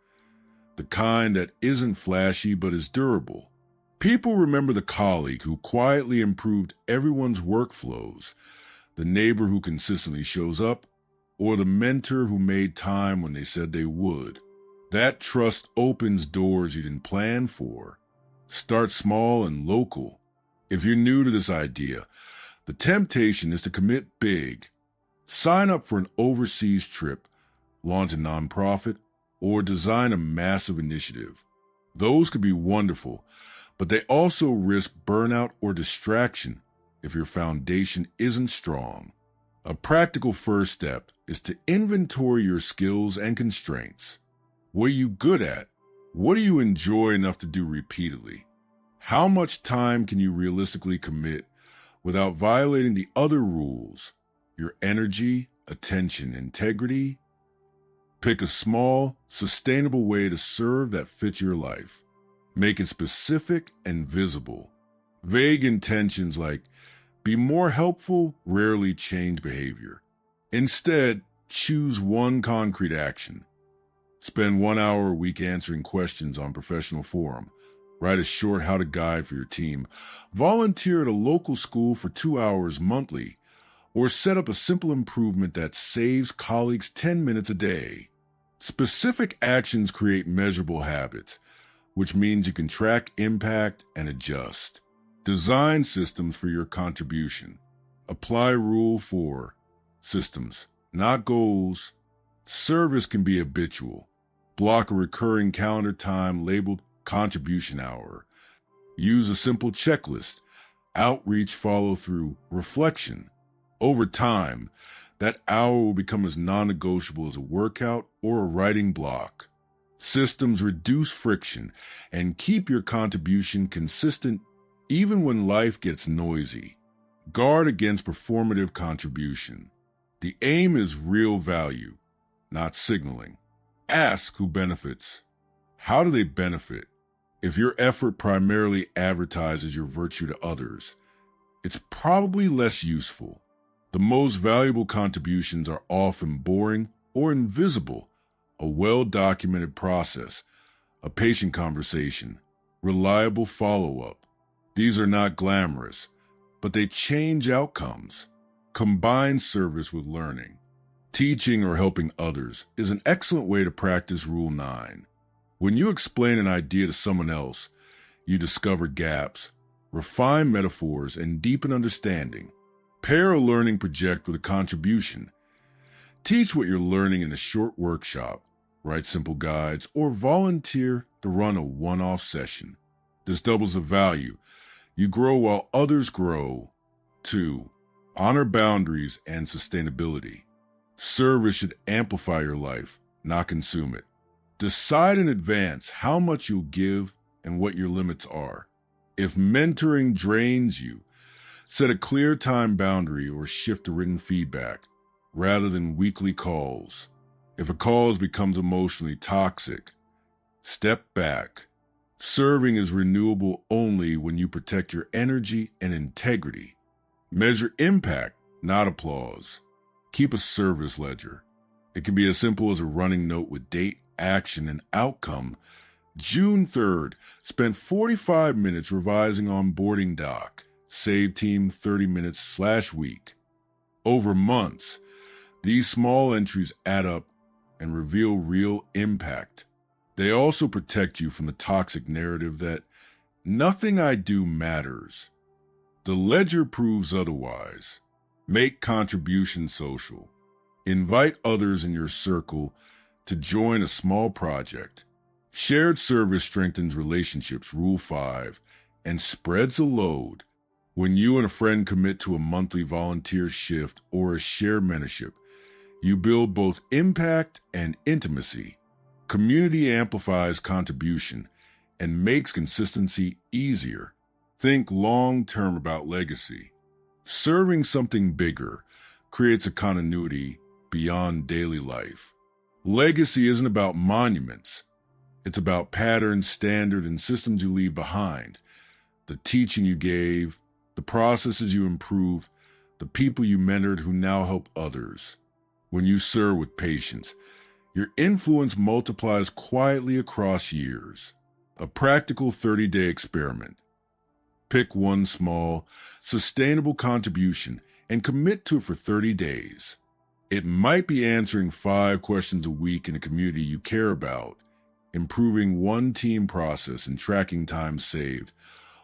the kind that isn't flashy but is durable. People remember the colleague who quietly improved everyone's workflows, the neighbor who consistently shows up, or the mentor who made time when they said they would. That trust opens doors you didn't plan for. Start small and local. If you're new to this idea, the temptation is to commit big. Sign up for an overseas trip, launch a nonprofit, or design a massive initiative. Those could be wonderful, but they also risk burnout or distraction if your foundation isn't strong. A practical first step is to inventory your skills and constraints. What are you good at? What do you enjoy enough to do repeatedly? How much time can you realistically commit without violating the other rules? Your energy, attention, integrity? Pick a small, sustainable way to serve that fits your life. Make it specific and visible. Vague intentions like, be more helpful, rarely change behavior. Instead, choose one concrete action. Spend 1 hour a week answering questions on professional forum. Write a short how-to guide for your team. Volunteer at a local school for 2 hours monthly. Or set up a simple improvement that saves colleagues 10 minutes a day. Specific actions create measurable habits, which means you can track impact and adjust. Design systems for your contribution. Apply Rule 4. Systems, not goals. Service can be habitual. Block a recurring calendar time labeled contribution hour. Use a simple checklist, outreach, follow-through, reflection. Over time, that hour will become as non-negotiable as a workout or a writing block. Systems reduce friction and keep your contribution consistent even when life gets noisy. Guard against performative contribution. The aim is real value, not signaling. Ask who benefits. How do they benefit? If your effort primarily advertises your virtue to others, it's probably less useful. The most valuable contributions are often boring or invisible, a well-documented process, a patient conversation, reliable follow-up. These are not glamorous, but they change outcomes. Combine service with learning. Teaching or helping others is an excellent way to practice Rule 9. When you explain an idea to someone else, you discover gaps, refine metaphors, and deepen understanding. Pair a learning project with a contribution. Teach what you're learning in a short workshop, write simple guides, or volunteer to run a one-off session. This doubles the value. You grow while others grow. 2. Honor boundaries and sustainability. Service should amplify your life, not consume it. Decide in advance how much you'll give and what your limits are. If mentoring drains you, set a clear time boundary or shift to written feedback rather than weekly calls. If a call becomes emotionally toxic, step back. Serving is renewable only when you protect your energy and integrity. Measure impact, not applause. Keep a service ledger. It can be as simple as a running note with date, action, and outcome. June 3rd, spent 45 minutes revising onboarding doc. Save team 30 minutes/week. Over months, these small entries add up and reveal real impact. They also protect you from the toxic narrative that nothing I do matters. The ledger proves otherwise. Make contributions social. Invite others in your circle to join a small project. Shared service strengthens relationships, Rule 5, and spreads the load. When you and a friend commit to a monthly volunteer shift or a shared mentorship, you build both impact and intimacy. Community amplifies contribution and makes consistency easier. Think long-term about legacy. Serving something bigger creates a continuity beyond daily life. Legacy isn't about monuments. It's about patterns, standards, and systems you leave behind. The teaching you gave, the processes you improved, the people you mentored who now help others. When you serve with patience, your influence multiplies quietly across years. A practical 30-day experiment. Pick one small, sustainable contribution and commit to it for 30 days. It might be answering 5 questions a week in a community you care about, improving one team process and tracking time saved,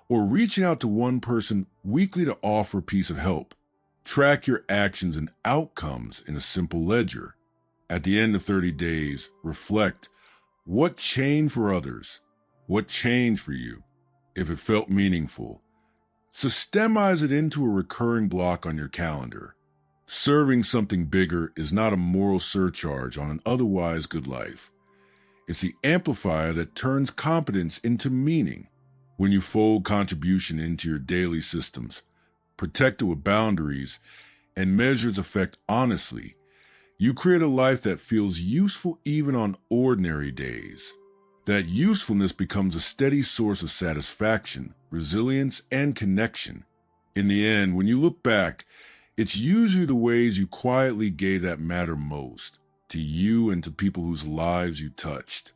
or reaching out to one person weekly to offer a piece of help. Track your actions and outcomes in a simple ledger. At the end of 30 days, reflect what changed for others, what changed for you. If it felt meaningful, systemize it into a recurring block on your calendar. Serving something bigger is not a moral surcharge on an otherwise good life. It's the amplifier that turns competence into meaning. When you fold contribution into your daily systems, protect it with boundaries, and measure its effect honestly, you create a life that feels useful even on ordinary days. That usefulness becomes a steady source of satisfaction, resilience, and connection. In the end, when you look back, it's usually the ways you quietly gave that matter most, to you and to people whose lives you touched.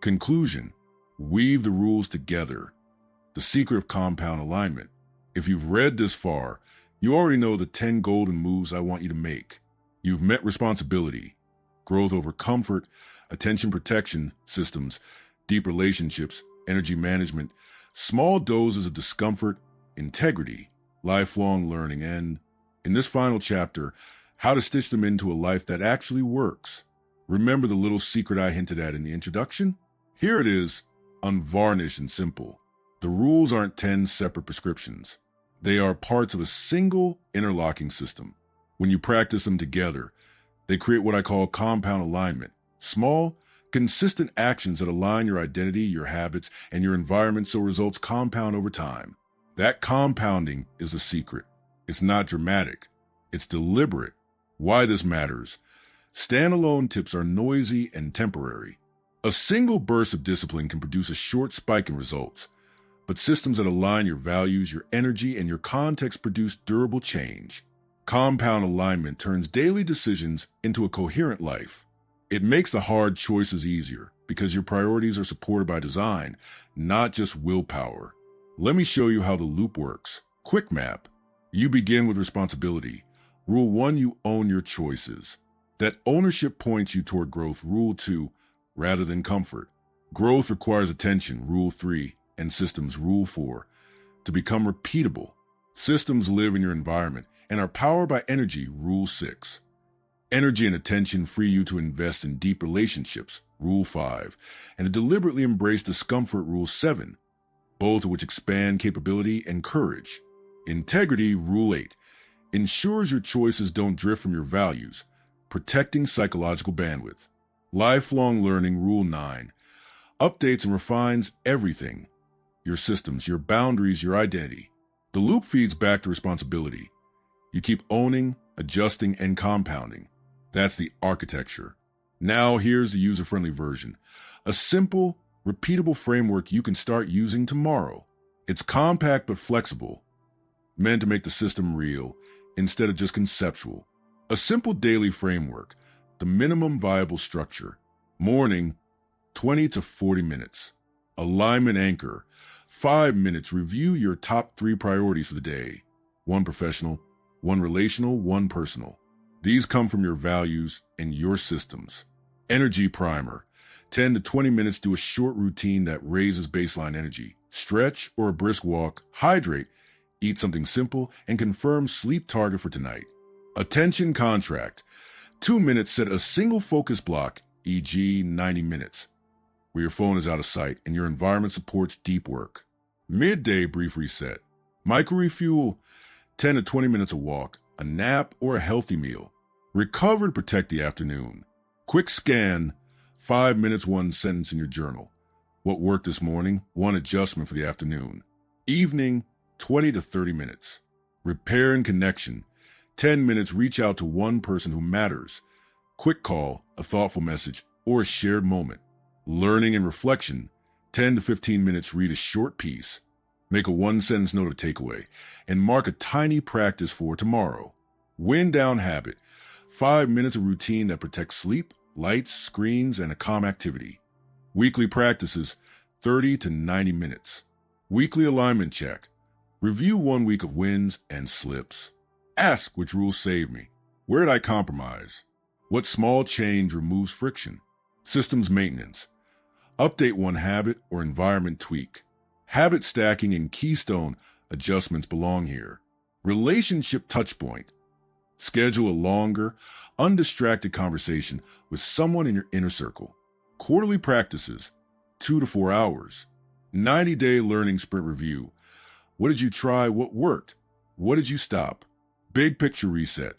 Conclusion: weave the rules together. The secret of compound alignment. If you've read this far, you already know the 10 golden moves I want you to make. You've met responsibility, growth over comfort, attention protection systems, deep relationships, energy management, small doses of discomfort, integrity, lifelong learning, and, in this final chapter, how to stitch them into a life that actually works. Remember the little secret I hinted at in the introduction? Here it is, unvarnished and simple. The rules aren't 10 separate prescriptions. They are parts of a single interlocking system. When you practice them together, they create what I call compound alignment. Small, consistent actions that align your identity, your habits, and your environment so results compound over time. That compounding is the secret. It's not dramatic. It's deliberate. Why this matters. Standalone tips are noisy and temporary. A single burst of discipline can produce a short spike in results, but systems that align your values, your energy, and your context produce durable change. Compound alignment turns daily decisions into a coherent life. It makes the hard choices easier because your priorities are supported by design, not just willpower. Let me show you how the loop works. Quick map. You begin with responsibility. Rule 1, you own your choices. That ownership points you toward growth. Rule 2, rather than comfort. Growth requires attention. Rule 3, and systems. Rule 4, to become repeatable. Systems live in your environment and are powered by energy. Rule 6. Energy and attention free you to invest in deep relationships. Rule 5, and to deliberately embrace discomfort. Rule 7, both of which expand capability and courage. Integrity. Rule 8, ensures your choices don't drift from your values, protecting psychological bandwidth. Lifelong learning. Rule 9, updates and refines everything. Your systems, your boundaries, your identity. The loop feeds back to responsibility. You keep owning, adjusting, and compounding. That's the architecture. Now here's the user-friendly version. A simple, repeatable framework you can start using tomorrow. It's compact but flexible, meant to make the system real instead of just conceptual. A simple daily framework, the minimum viable structure. Morning, 20 to 40 minutes. Alignment anchor, 5 minutes. Review your top 3 priorities for the day. 1 professional, 1 relational, 1 personal. These come from your values and your systems. Energy primer, 10 to 20 minutes. Do a short routine that raises baseline energy. Stretch or a brisk walk, hydrate, eat something simple, and confirm sleep target for tonight. Attention contract, 2 minutes. Set a single focus block, e.g. 90 minutes, where your phone is out of sight and your environment supports deep work. Midday brief reset, micro refuel, 10 to 20 minutes of walk, a nap, or a healthy meal. Recover to protect the afternoon. Quick scan, 5 minutes, 1 sentence in your journal. What worked this morning? 1 adjustment for the afternoon. Evening, 20 to 30 minutes. Repair and connection, 10 minutes. Reach out to one person who matters. Quick call, a thoughtful message, or a shared moment. Learning and reflection, 10 to 15 minutes. Read a short piece. Make a 1-sentence note of takeaway, and mark a tiny practice for tomorrow. Wind down habit, 5 minutes of routine that protects sleep, lights, screens, and a calm activity. Weekly practices, 30 to 90 minutes. Weekly alignment check. Review 1 week of wins and slips. Ask which rules saved me. Where did I compromise? What small change removes friction? Systems maintenance. Update 1 habit or environment tweak. Habit stacking and keystone adjustments belong here. Relationship touchpoint. Schedule a longer, undistracted conversation with someone in your inner circle. Quarterly practices, 2 to 4 hours. 90-day learning sprint review. What did you try? What worked? What did you stop? Big picture reset.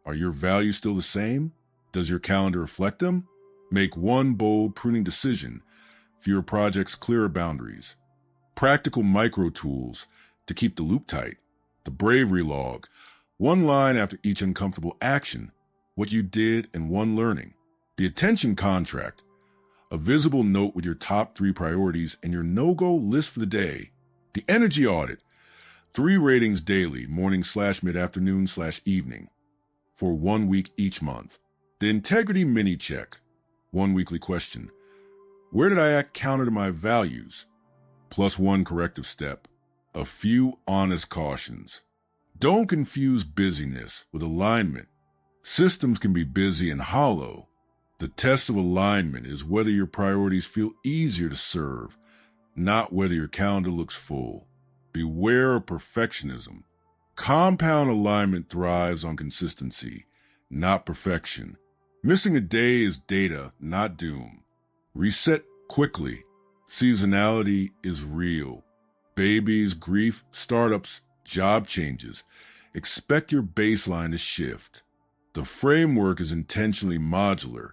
Are your values still the same? Does your calendar reflect them? Make 1 bold pruning decision. Fewer projects, clearer boundaries. Practical micro tools to keep the loop tight. The bravery log. 1 line after each uncomfortable action. What you did and 1 learning. The attention contract. A visible note with your top 3 priorities and your no-go list for the day. The energy audit. 3 ratings daily, morning/mid-afternoon/evening, for 1 week each month. The integrity mini check. 1 weekly question. Where did I act counter to my values? Plus 1 corrective step. A few honest cautions. Don't confuse busyness with alignment. Systems can be busy and hollow. The test of alignment is whether your priorities feel easier to serve, not whether your calendar looks full. Beware of perfectionism. Compound alignment thrives on consistency, not perfection. Missing a day is data, not doom. Reset quickly. Seasonality is real. Babies, grief, startups, job changes. Expect your baseline to shift. The framework is intentionally modular.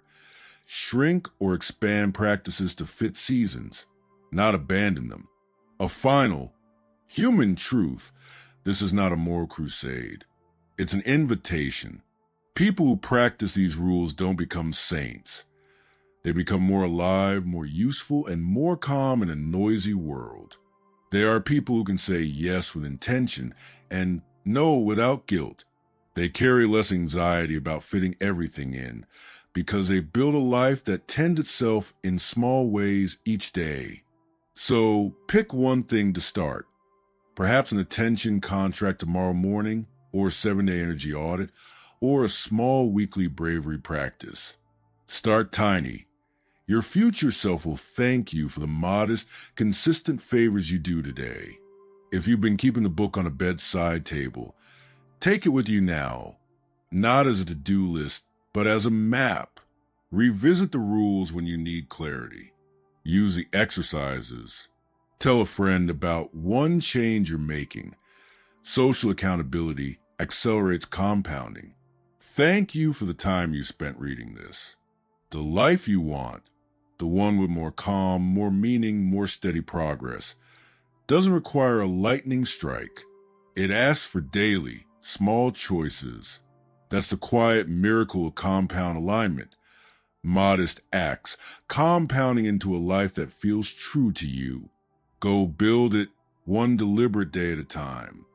Shrink or expand practices to fit seasons, not abandon them. A final, human truth. This is not a moral crusade. It's an invitation. People who practice these rules don't become saints. They become more alive, more useful, and more calm in a noisy world. They are people who can say yes with intention and no without guilt. They carry less anxiety about fitting everything in because they build a life that tends itself in small ways each day. So pick 1 thing to start. Perhaps an attention contract tomorrow morning, or a 7-day energy audit, or a small weekly bravery practice. Start tiny. Your future self will thank you for the modest, consistent favors you do today. If you've been keeping the book on a bedside table, take it with you now, not as a to-do list, but as a map. Revisit the rules when you need clarity. Use the exercises. Tell a friend about 1 change you're making. Social accountability accelerates compounding. Thank you for the time you spent reading this. The life you want, the one with more calm, more meaning, more steady progress, doesn't require a lightning strike. It asks for daily, small choices. That's the quiet miracle of compound alignment. modest acts, compounding into a life that feels true to you. Go build it one deliberate day at a time.